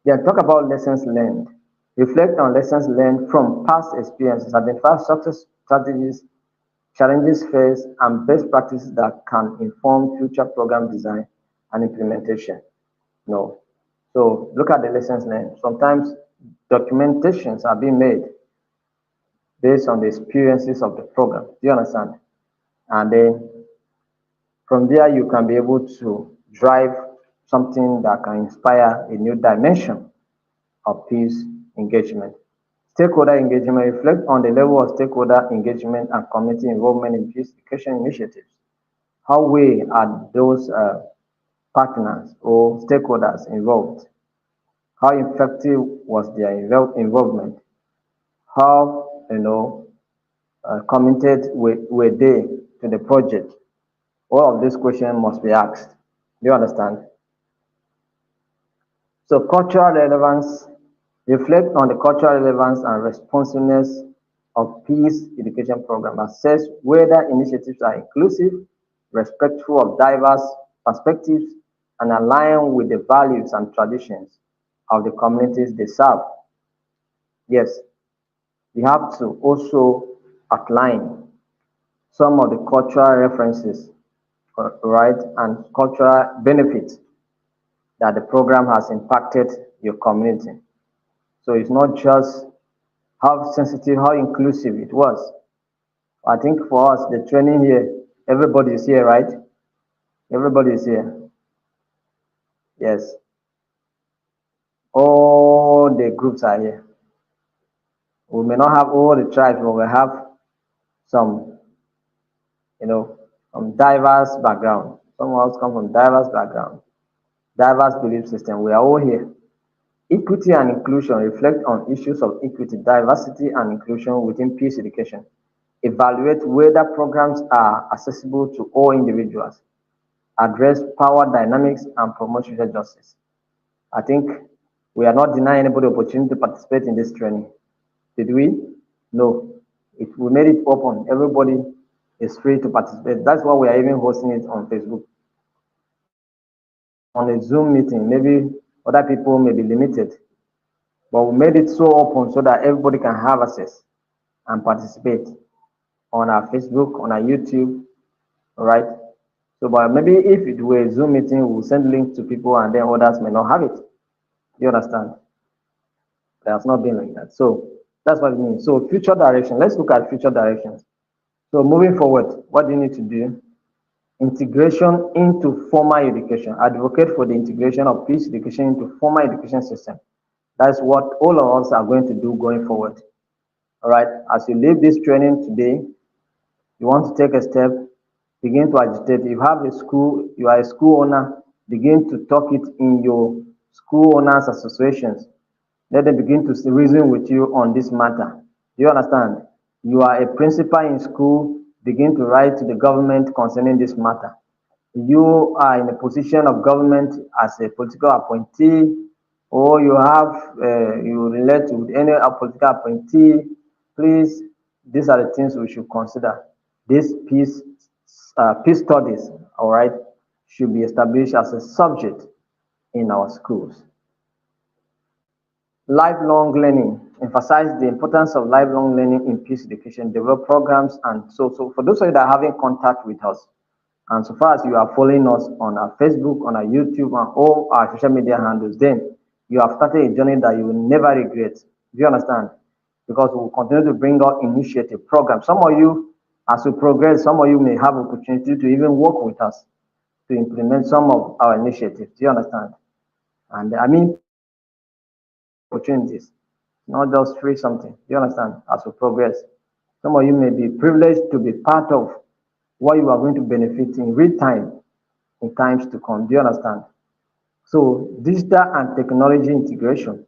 Then talk about lessons learned. Reflect on lessons learned from past experiences, identify success strategies, challenges faced, and best practices that can inform future program design and implementation. No. So look at the lessons learned. Sometimes documentations are being made based on the experiences of the program. Do you understand? And then from there, you can be able to drive something that can inspire a new dimension of peace engagement. Stakeholder engagement. Reflect on the level of stakeholder engagement and community involvement in peace education initiatives. How way are those partners or stakeholders involved? How effective was their involvement? How committed were they to the project? All of these questions must be asked. Do you understand? So cultural relevance, reflect on the cultural relevance and responsiveness of peace education program. Assess whether initiatives are inclusive, respectful of diverse perspectives, and align with the values and traditions of the communities they serve. Yes, you have to also outline some of the cultural references, right, and cultural benefits that the program has impacted your community. So it's not just how sensitive, how inclusive it was. I think for us, the training here, everybody is here, right? Everybody is here. Yes. All the groups are here. We may not have all the tribes, but we have some, from diverse background. Some of us come from diverse background, diverse belief system. We are all here. Equity and inclusion reflect on issues of equity, diversity, and inclusion within peace education. evaluate whether programs are accessible to all individuals, address power dynamics, and promote social justice. I think we are not denying anybody opportunity to participate in this training. Did we? No. We made it open. Everybody is free to participate. That's why we are even hosting it on Facebook. On a Zoom meeting, maybe other people may be limited, but we made it so open so that everybody can have access and participate on our Facebook, on our YouTube, all right? So, but maybe if it were a Zoom meeting, we'll send links to people and then others may not have it. You understand? It has not been like that. So that's what it means. So future direction, let's look at future directions. So moving forward, what do you need to do? Integration into formal education. Advocate for the integration of peace education into formal education system. That's what all of us are going to do going forward. All right. As you leave this training today, you want to take a step, begin to agitate. If you have a school, you are a school owner, begin to talk it in your school owners associations. Let them begin to reason with you on this matter. Do you understand? You are a principal in school, begin to write to the government concerning this matter. You are in a position of government as a political appointee, or you relate with any political appointee. Please, these are the things we should consider. This peace studies, all right, should be established as a subject in our schools. Lifelong learning. Emphasize the importance of lifelong learning in peace education, develop programs, and so for those of you that are having contact with us, and so far as you are following us on our Facebook, on our YouTube, and all our social media handles, then you have started a journey that you will never regret. Do you understand? Because we will continue to bring out initiative programs. Some of you, as we progress, some of you may have opportunity to even work with us to implement some of our initiatives. Do you understand? And I mean opportunities, not just free something. Do you understand? As we progress, some of you may be privileged to be part of what you are going to benefit in real time in times to come. Do you understand? So digital and technology integration.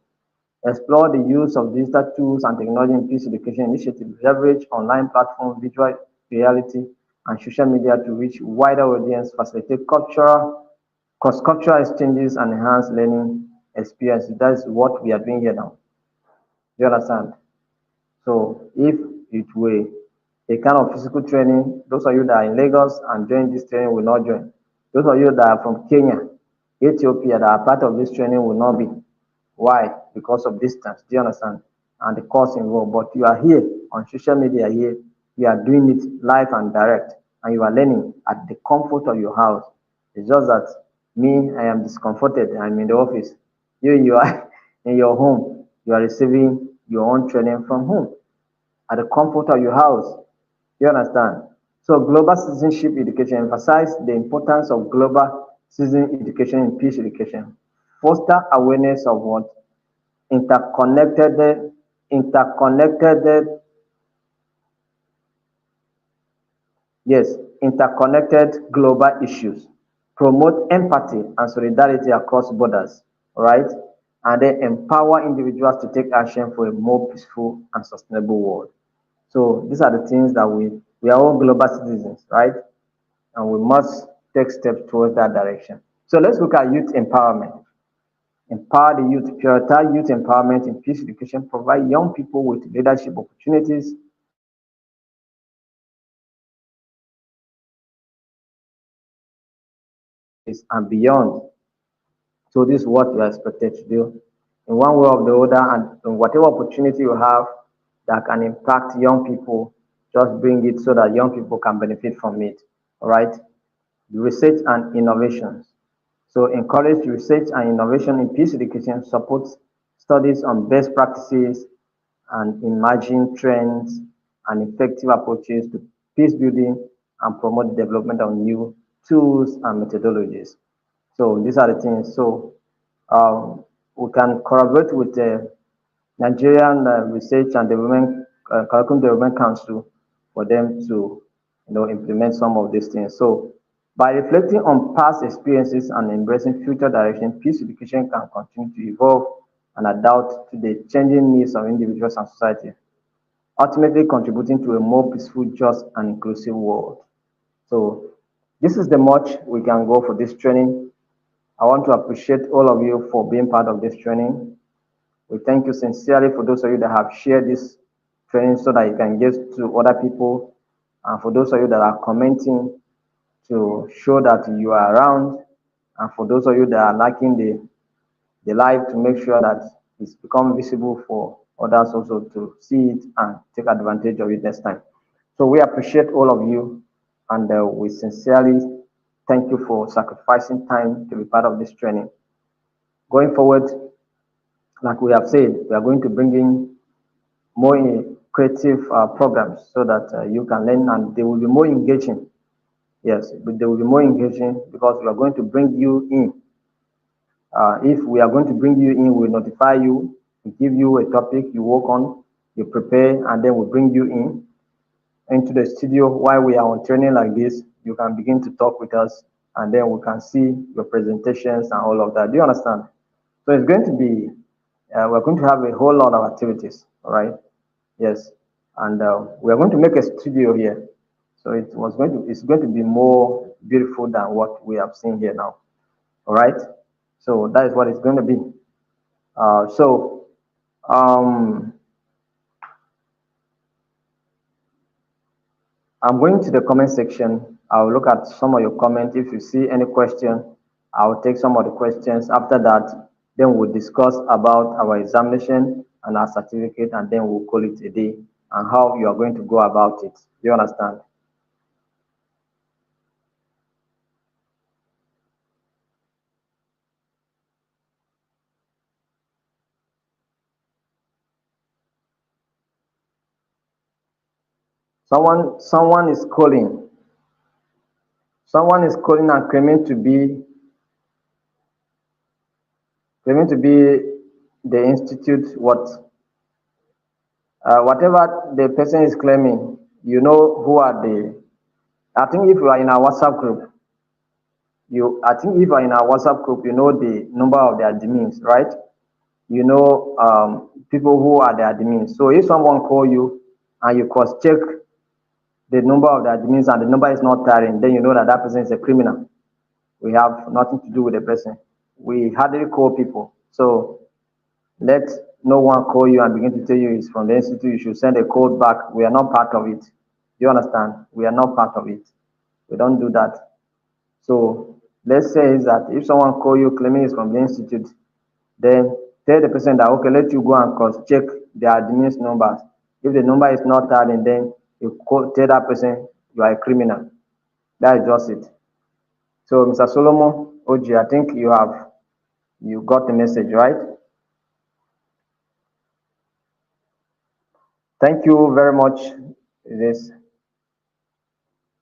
Explore the use of digital tools and technology in peace education initiatives. Leverage online platforms, virtual reality, and social media to reach wider audience, facilitate cross-cultural exchanges, and enhance learning experiences. That is what we are doing here now. Do you understand? So if it were a kind of physical training, those of you that are in Lagos and join this training will not join. Those of you that are from Kenya, Ethiopia, that are part of this training will not be. Why? Because of distance. Do you understand? And the cost involved. But you are here on social media here. You are doing it live and direct. And you are learning at the comfort of your house. It's just that me, I am discomforted. I'm in the office. You are in your home. You are receiving your own training from home at the comfort of your house. You understand? So global citizenship education emphasizes the importance of global citizen education in peace education. Foster awareness of what? Interconnected, yes, interconnected global issues. Promote empathy and solidarity across borders, right? And then empower individuals to take action for a more peaceful and sustainable world. So these are the things that we are all global citizens, right? And we must take steps towards that direction. So let's look at youth empowerment. Empower the youth, prioritize youth empowerment in peace education, provide young people with leadership opportunities, and beyond. So this is what you are expected to do in one way or the other, and whatever opportunity you have that can impact young people, just bring it so that young people can benefit from it. All right. Research and innovations. So encourage research and innovation in peace education, supports studies on best practices and emerging trends and effective approaches to peace building and promote the development of new tools and methodologies. So these are the things. So we can collaborate with the Nigerian Research and Development Curriculum Development Council for them to implement some of these things. So by reflecting on past experiences and embracing future direction, peace education can continue to evolve and adapt to the changing needs of individuals and society. ultimately contributing to a more peaceful, just, and inclusive world. So this is the much we can go for this training. I want to appreciate all of you for being part of this training. We thank you sincerely for those of you that have shared this training so that you can get to other people. And for those of you that are commenting to show that you are around. And for those of you that are liking the live, to make sure that it's become visible for others also to see it and take advantage of it next time. So we appreciate all of you, and we sincerely thank you for sacrificing time to be part of this training. Going forward, like we have said, we are going to bring in more creative programs so that you can learn, and they will be more engaging. Yes, but they will be more engaging because we are going to bring you in. If we are going to bring you in, we'll notify you, we give you a topic you work on, you prepare, and then we bring you in into the studio while we are on training like this. You can begin to talk with us, and then we can see your presentations and all of that. Do you understand? So it's going to be, we're going to have a whole lot of activities, all right? Yes, and we are going to make a studio here. So it's going to be more beautiful than what we have seen here now. All right. So that is what it's going to be. So um, I'm going to the comment section. I'll look at some of your comments. If you see any question, I'll take some of the questions. After that, then we'll discuss about our examination and our certificate, and then we'll call it a day and how you are going to go about it. Do you understand? Someone is calling. Someone is calling and claiming to be the institute. Whatever the person is claiming, you know who are the. I think if you are in our WhatsApp group, I think if you are in our WhatsApp group, you know the number of the admins, right? You know people who are the admins. So if someone call you and you cross check the number of the admins and the number is not tiring, then you know that that person is a criminal. We have nothing to do with the person. We hardly call people. So let no one call you and begin to tell you it's from the institute. You should send a code back. We are not part of it. Do you understand? We are not part of it. We don't do that. So let's say is that if someone call you claiming it's from the institute, then tell the person that okay, let you go and cross check the admin's numbers. If the number is not adding, then tell that person you are a criminal. That is just it. So Mr. Solomon Oji, I think you got the message, right? Thank you very much. This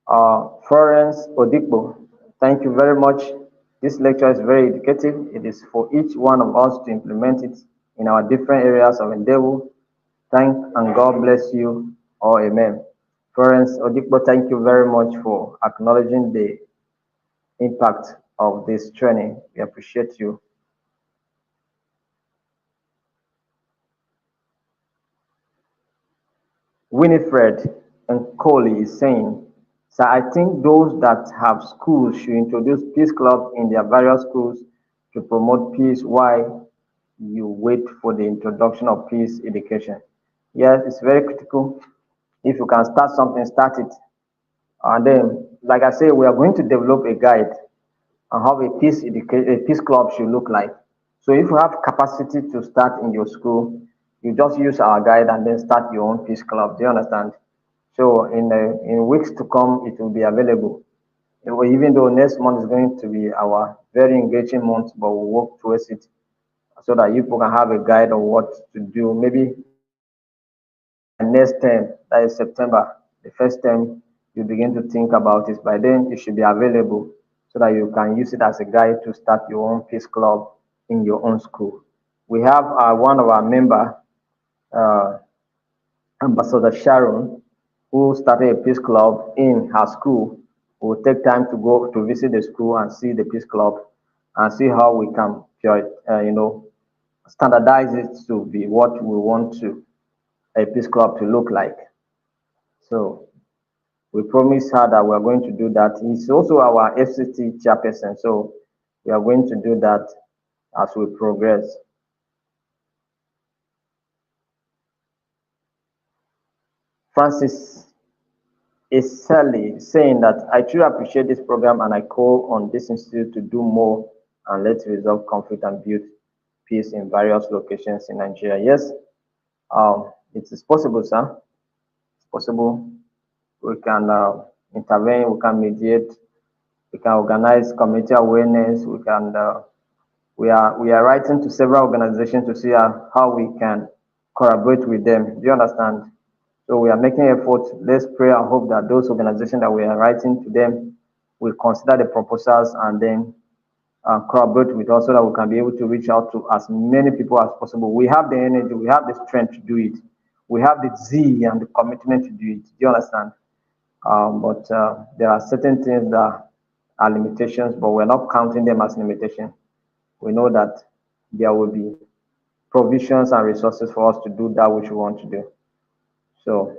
Florence Odigbo, thank you very much. This lecture is very educative. It is for each one of us to implement it in our different areas of endeavor. Thank and God bless you all. Amen. Florence Odigbo, thank you very much for acknowledging the impact of this training. We appreciate you. Winifred Nkoli is saying, "Sir, I think those that have schools should introduce peace clubs in their various schools to promote peace while you wait for the introduction of peace education." Yes, it's very critical. If you can start something, start it. And then, like I say, we are going to develop a guide on how a peace club should look like. So if you have capacity to start in your school, you just use our guide and then start your own peace club. Do you understand? So in weeks to come, it will be available. Even though next month is going to be our very engaging month, but we'll work towards it so that you people can have a guide on what to do. Maybe next term, that is September, the first term, you begin to think about it. By then, it should be available so that you can use it as a guide to start your own peace club in your own school. We have one of our member, uh, Ambassador Sharon, who started a peace club in her school. We'll take time to go to visit the school and see the peace club and see how we can, standardize it to be what we want to. a peace club to look like. So we promised her that we are going to do that. He's also our FCT chairperson, so we are going to do that as we progress. Francis is saying that I truly appreciate this program and I call on this institute to do more and let's resolve conflict and build peace in various locations in Nigeria. Yes, it is possible, sir. It's possible. We can intervene, we can mediate, we can organize community awareness, we are writing to several organizations to see how we can collaborate with them. Do you understand? So we are making efforts. Let's pray and hope that those organizations that we are writing to them will consider the proposals and then collaborate with us so that we can be able to reach out to as many people as possible. We have the energy, we have the strength to do it. We have the zeal and the commitment to do it. Do you understand? But there are certain things that are limitations, but we're not counting them as limitation. We know that there will be provisions and resources for us to do that which we want to do. So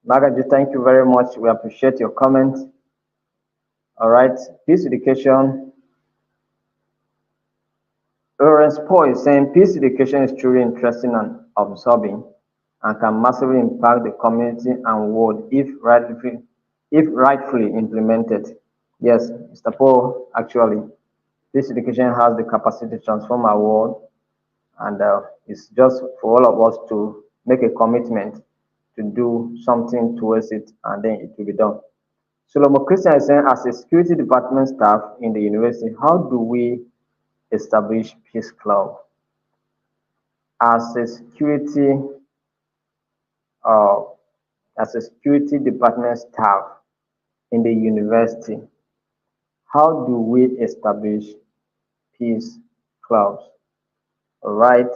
Magaji, thank you very much. We appreciate your comment. All right, peace education. Lawrence Paul is saying peace education is truly interesting and absorbing and can massively impact the community and world if rightfully implemented. Yes, Mr. Paul, actually, peace education has the capacity to transform our world, and it's just for all of us to make a commitment to do something towards it, and then it will be done. Solomon Christian is saying, as a security department staff in the university, how do we establish Peace Club? As a security, uh, as a security department staff in the university, how do we establish peace clubs? All right,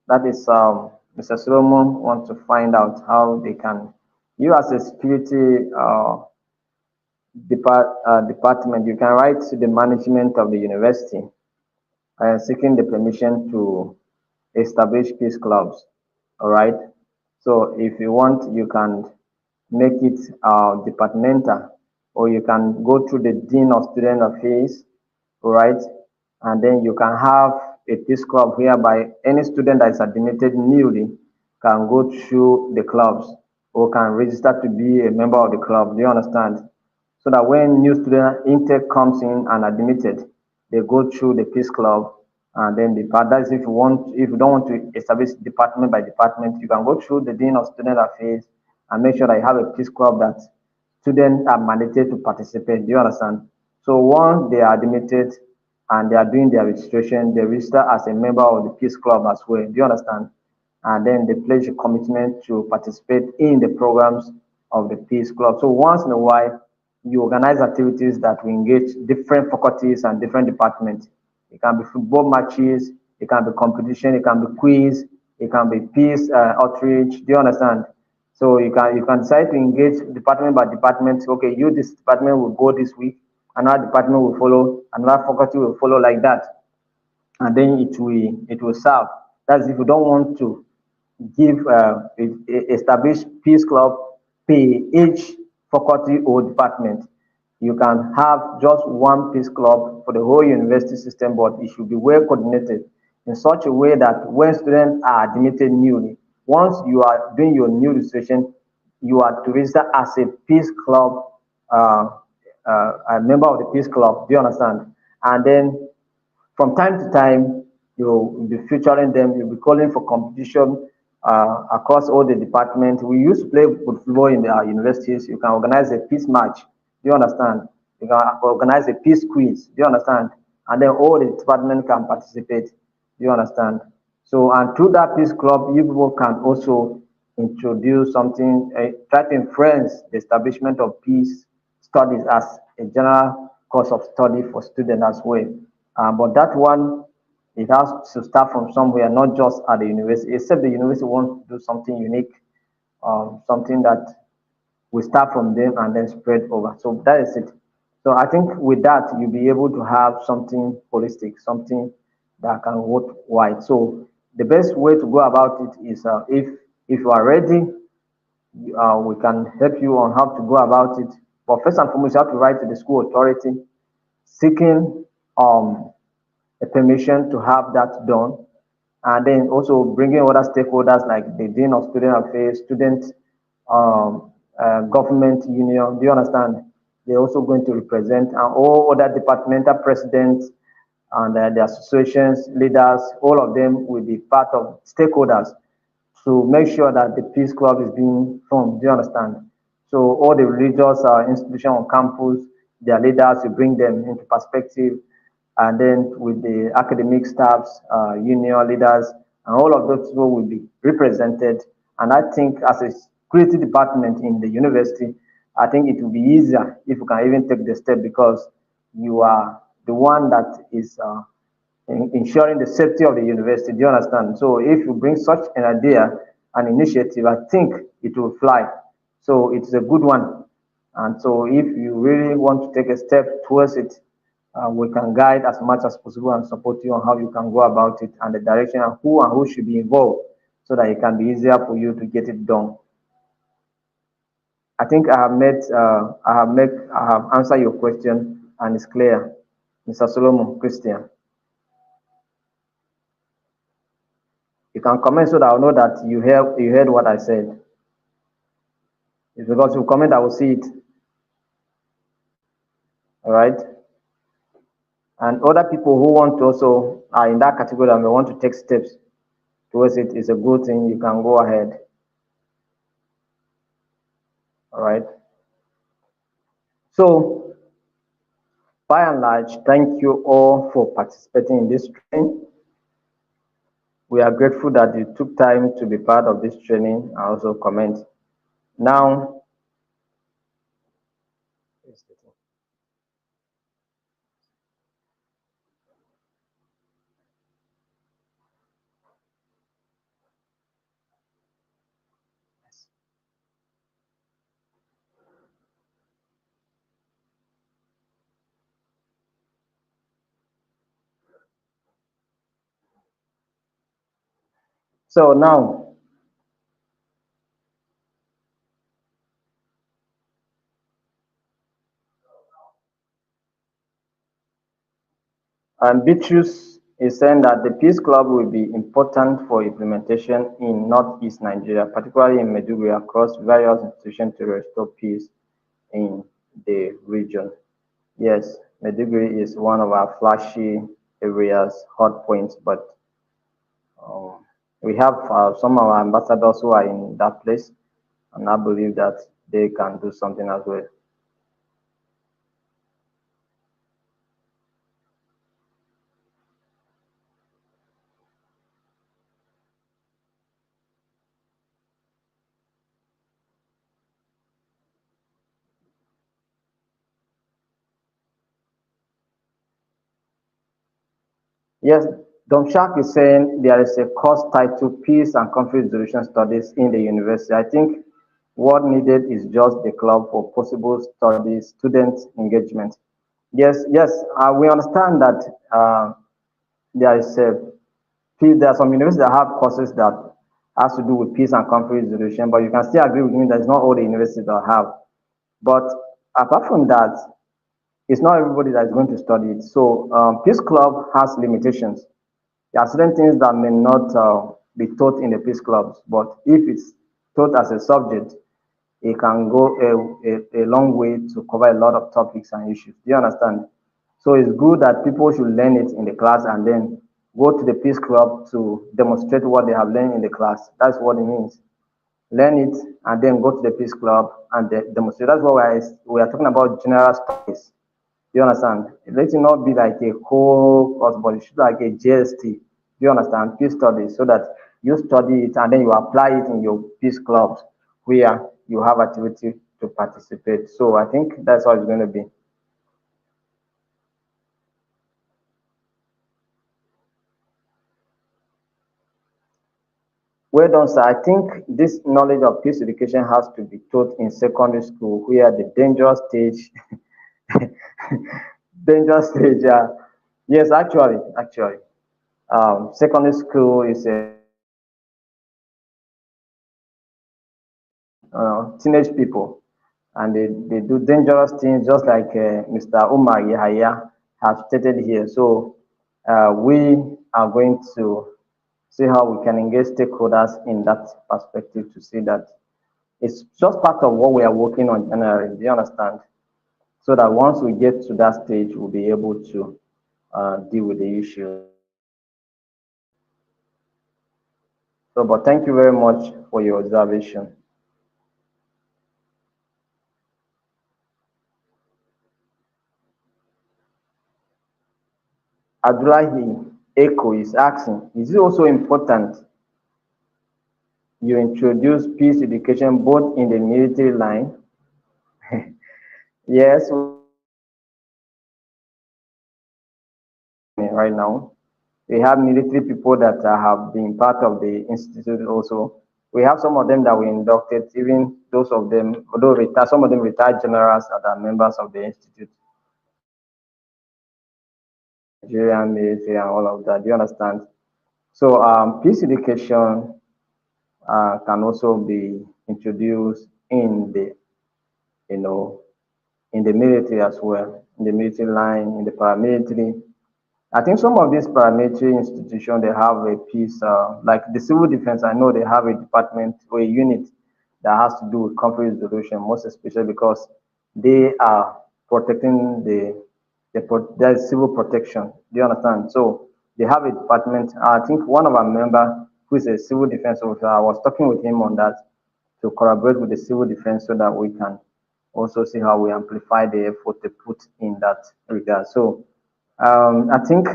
that is Mr. Solomon wants to find out how they can. You as a security department, you can write to the management of the university seeking the permission to establish peace clubs. All right. So if you want, you can make it departmental, or you can go through the dean of student affairs. All right. And then you can have a peace club whereby any student that is admitted newly can go through the clubs or can register to be a member of the club. Do you understand? So that when new student intake comes in and admitted, they go through the peace club, and then the part that's if you don't want to establish department by department, you can go through the dean of student affairs and make sure that you have a peace club that students are mandated to participate. Do you understand? So once they are admitted and they are doing their registration, they register as a member of the peace club as well. Do you understand? And then they pledge a commitment to participate in the programs of the peace club. So once in a while, you organize activities that will engage different faculties and different departments. It can be football matches, it can be competition, it can be quiz, it can be peace outreach. Do you understand? So you can decide to engage department by department. Okay, you this department will go this week, another department will follow, another faculty will follow like that, and then it will serve. That's if you don't want to give establish peace club pay each faculty or department. You can have just one peace club for the whole university system, but it should be well coordinated in such a way that when students are admitted newly, once you are doing your new registration, you are to register as a peace club, uh, a member of the peace club. Do you understand? And then from time to time, you'll be featuring them, you'll be calling for competition across all the departments. We used to play football in our universities. You can organize a peace match. Do you understand? You can organize a peace quiz. Do you understand? And then all the departments can participate. Do you understand? So, and through that peace club, you people can also introduce something, try to influence the establishment of peace studies as a general course of study for students as well. But that one, it has to start from somewhere, not just at the university, except the university wants to do something unique, something that We start from them and then spread over. So that is it. So I think with that, you'll be able to have something holistic, something that can work wide. So the best way to go about it is if you are ready, we can help you on how to go about it. But first and foremost, you have to write to the school authority seeking um, a permission to have that done, and then also bringing other stakeholders like the dean of student affairs, student government union. Do you understand? They're also going to represent, and all other departmental presidents and the associations leaders. All of them will be part of stakeholders to make sure that the Peace Club is being formed. Do you understand? So all the religious institutions on campus, their leaders, you bring them into perspective, and then with the academic staffs, union leaders, and all of those people will be represented. And I think as a security department in the university, I think it will be easier if you can even take the step because you are the one that is ensuring the safety of the university. Do you understand? So if you bring such an idea, an initiative, I think it will fly. So it's a good one. And so if you really want to take a step towards it, we can guide as much as possible and support you on how you can go about it and the direction and who should be involved so that it can be easier for you to get it done. I think I have answered your question and it's clear. Mr. Solomon, Christian. You can comment so that I'll know that you heard what I said. It's because you comment, I will see it. All right. And other people who want to also are in that category and may want to take steps towards it is a good thing. You can go ahead. All right. So by and large, thank you all for participating in this training. We are grateful that you took time to be part of this training and also comment. Now, so now, and Beatrice is saying that the Peace Club will be important for implementation in Northeast Nigeria, particularly in Maiduguri, across various institutions to restore peace in the region. Yes, Maiduguri is one of our flashy areas, hot points, but we have some of our ambassadors who are in that place, and I believe that they can do something as well. Yes, Dom Shark is saying there is a course titled Peace and Conflict Resolution Studies in the university. I think what needed is just the club for possible studies, student engagement. Yes, yes, we understand that there is a there are some universities that have courses that has to do with peace and conflict resolution, but you can still agree with me that it's not all the universities that have. But apart from that, it's not everybody that is going to study it. So Peace Club has limitations. There are certain things that may not be taught in the peace clubs, but if it's taught as a subject, it can go a long way to cover a lot of topics and issues. Do you understand? So it's good that people should learn it in the class and then go to the peace club to demonstrate what they have learned in the class. That's what it means. Learn it and then go to the peace club and demonstrate. That's why we are talking about general studies. Do you understand? Let it not be like a whole course, but it should be like a JST. Do you understand? Peace studies, so that you study it and then you apply it in your peace clubs where you have activity to participate. So I think that's how it's going to be. Well done, sir. I think this knowledge of peace education has to be taught in secondary school, where the dangerous stage, dangerous stage. Yes, actually, secondary school is a teenage people, and they do dangerous things, just like Mr. Umar Yahaya has stated here. So we are going to see how we can engage stakeholders in that perspective to see that it's just part of what we are working on generally. Do you understand? So that once we get to that stage, we'll be able to deal with the issue. So, but thank you very much for your observation. Abdullahi Echo is asking, is it also important you introduce peace education both in the military line? Yes, right now. We have military people that have been part of the institute also. We have some of them that we inducted, even those of them, although retired, some of them retired generals that are members of the institute, Nigerian military and all of that. Do you understand? So peace education can also be introduced in the, you know, in the military as well, in the military line, in the paramilitary. I think some of these paramilitary institutions they have a piece like the civil defense. I know they have a department or a unit that has to do with conflict resolution, most especially because they are protecting there's civil protection. Do you understand? So they have a department. I think one of our member who is a civil defense officer, I was talking with him on that to collaborate with the civil defense so that we can also see how we amplify the effort they put in that regard. So I think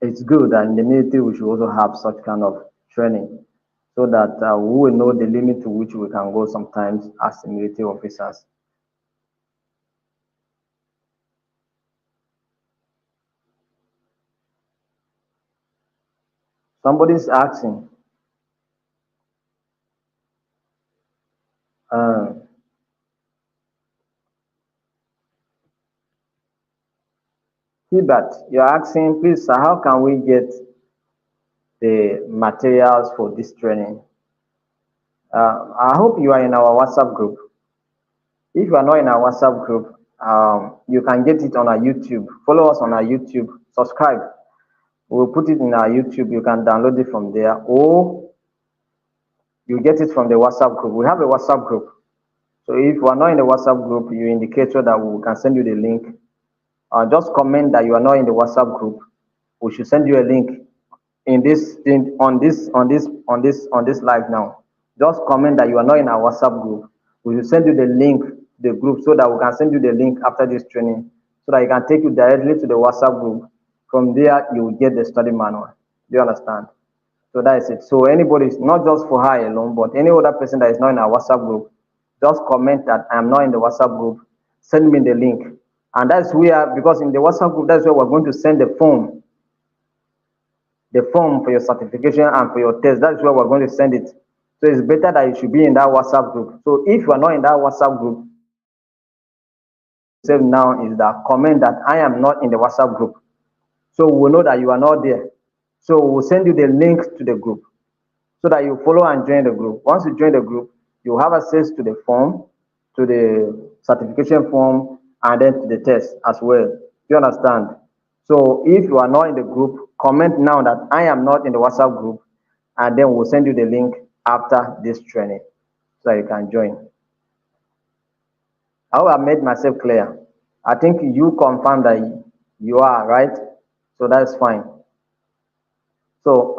it's good that in the military we should also have such kind of training so that we will know the limit to which we can go sometimes as military officers. Somebody's asking, uh, Hubert, you're asking, please, sir, how can we get the materials for this training? I hope you are in our WhatsApp group. If you are not in our WhatsApp group, you can get it on our YouTube. Follow us on our YouTube. Subscribe. We'll put it in our YouTube. You can download it from there, or you get it from the WhatsApp group. We have a WhatsApp group. So if you are not in the WhatsApp group, you indicate so that we can send you the link. Just comment that you are not in the WhatsApp group. We should send you a link in this thing on this live now. Just comment that you are not in our WhatsApp group. We will send you the link to the group so that we can send you the link after this training so that it can take you directly to the WhatsApp group. From there, you will get the study manual. Do you understand? So that is it. So anybody, not just for her alone, but any other person that is not in our WhatsApp group, just comment that I am not in the WhatsApp group. Send me the link, and that's where, because in the WhatsApp group, that's where we're going to send the form for your certification and for your test. That's where we're going to send it. So it's better that you should be in that WhatsApp group. So if you are not in that WhatsApp group, say now is that comment that I am not in the WhatsApp group. So we'll know that you are not there. So we'll send you the link to the group so that you follow and join the group. Once you join the group, you have access to the form, to the certification form, and then to the test as well. Do you understand? So if you are not in the group, comment now that I am not in the WhatsApp group, and then we'll send you the link after this training so you can join. I hope I made myself clear. I think you confirm that you are right, so that's fine. So,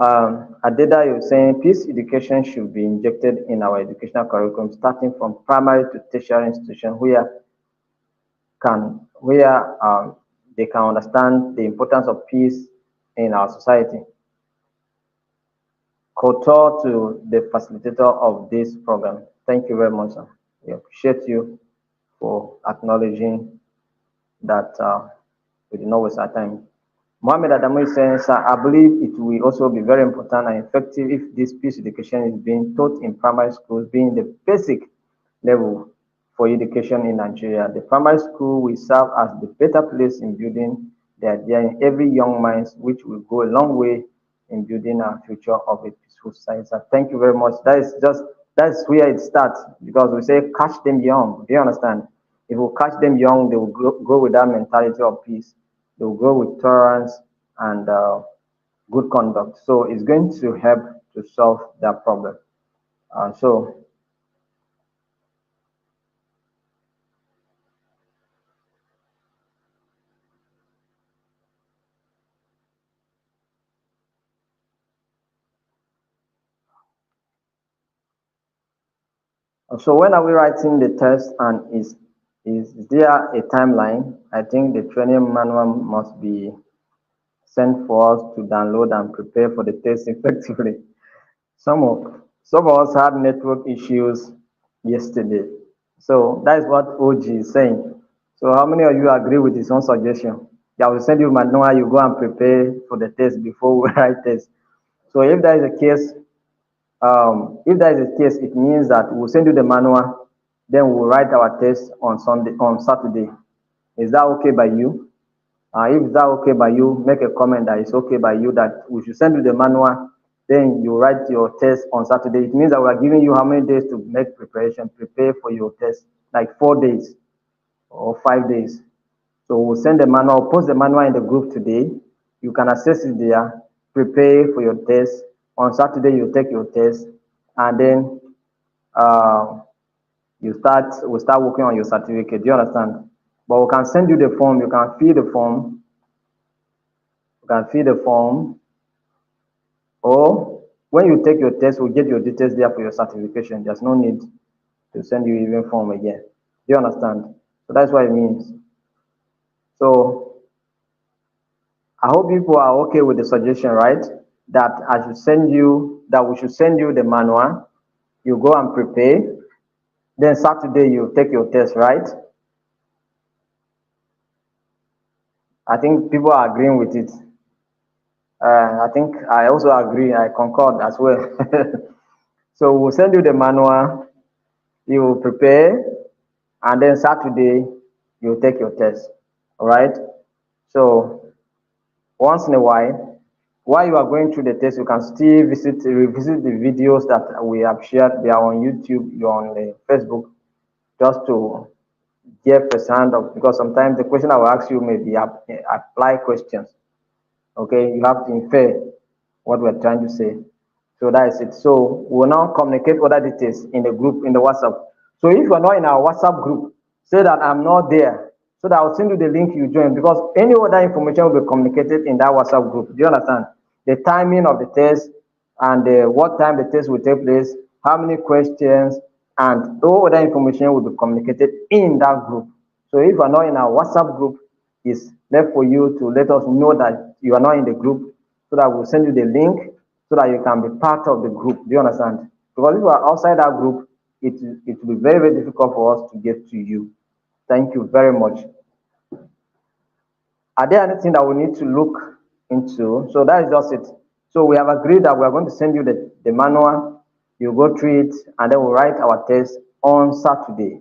Adeda, you're saying peace education should be injected in our educational curriculum, starting from primary to tertiary institution, where they can understand the importance of peace in our society. Kotor to the facilitator of this program. Thank you very much, sir. We appreciate you for acknowledging that we did not waste our time. Mohammed Adamu is saying, sir, I believe it will also be very important and effective if this peace education is being taught in primary schools, being the basic level for education in Nigeria. The primary school will serve as the better place in building the idea in every young mind, which will go a long way in building our future of a peaceful society. So thank you very much. That's where it starts because we say catch them young. Do you understand? If we catch them young, they will grow with that mentality of peace. They will grow with tolerance and good conduct. So it's going to help to solve that problem. So So when are we writing the test and is there a timeline? I think the training manual must be sent for us to download and prepare for the test effectively. Some of us had network issues yesterday. So that is what OG is saying. So how many of you agree with his own suggestion? Yeah, I will send you manual, you go and prepare for the test before we write test. So if that is the case, it means that we'll send you the manual, then we'll write our test on Saturday. Is that okay by you? If it's that okay by you, make a comment that it's okay by you that we should send you the manual, then you write your test on Saturday. It means that we are giving you how many days to make preparation, prepare for your test, like 4 days or 5 days. So we'll send the manual, post the manual in the group today. You can access it there, prepare for your test. On Saturday, you take your test, and then uh, we start working on your certificate. Do you understand? But we can send you the form. You can fill the form. You can fill the form, or when you take your test, we'll get your details there for your certification. There's no need to send you even form again. Do you understand? So that's what it means. So I hope people are okay with the suggestion, right? That we should send you the manual. You go and prepare. Then Saturday you take your test, right? I think people are agreeing with it. I think I also agree. I concord as well. So we'll send you the manual. You prepare, and then Saturday you take your test. All right. So once in a while you are going through the test, you can still revisit the videos that we have shared. They are on YouTube, you're on Facebook, just to get first hand of because sometimes the question I will ask you may be apply questions. Okay, you have to infer what we're trying to say. So that is it. So we'll now communicate other details in the group in the WhatsApp. So if you're not in our WhatsApp group, say that I'm not there. So that I'll send you the link you join because any other information will be communicated in that WhatsApp group. Do you understand? The timing of the test and what time the test will take place, how many questions, and all other information will be communicated in that group. So if you're not in our WhatsApp group, it's left for you to let us know that you are not in the group so that we'll send you the link so that you can be part of the group. Do you understand? Because if you are outside that group, it will be very, very difficult for us to get to you. Thank you very much. Are there anything that we need to look into? So that is just it. So we have agreed that we are going to send you the manual. You go through it, and then we'll write our test on Saturday.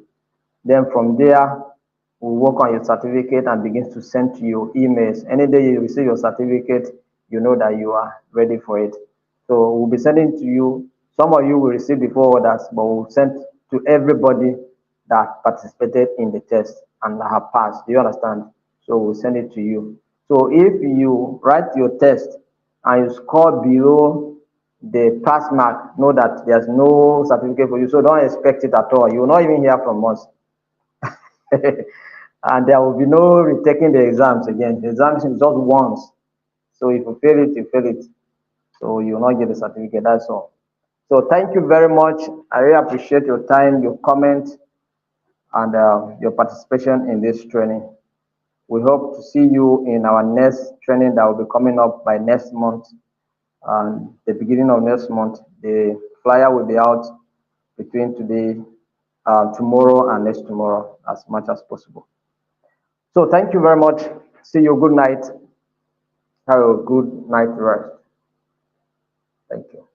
Then from there, we'll work on your certificate and begin to send to you emails. Any day you receive your certificate, you know that you are ready for it. So we'll be sending to you. Some of you will receive before others, but we'll send to everybody that participated in the test and have passed. Do you understand? So we'll send it to you. So if you write your test and you score below the pass mark, know that there's no certificate for you. So don't expect it at all. You will not even hear from us. And there will be no retaking the exams again. The examination is just once. So if you fail it, you fail it. So you will not get the certificate. That's all. So thank you very much. I really appreciate your time, your comment, and your participation in this training. We hope to see you in our next training that will be coming up by next month. And the beginning of next month, the flyer will be out between tomorrow and next tomorrow as much as possible. So thank you very much. See you. Good night. Have a good night rest. Thank you.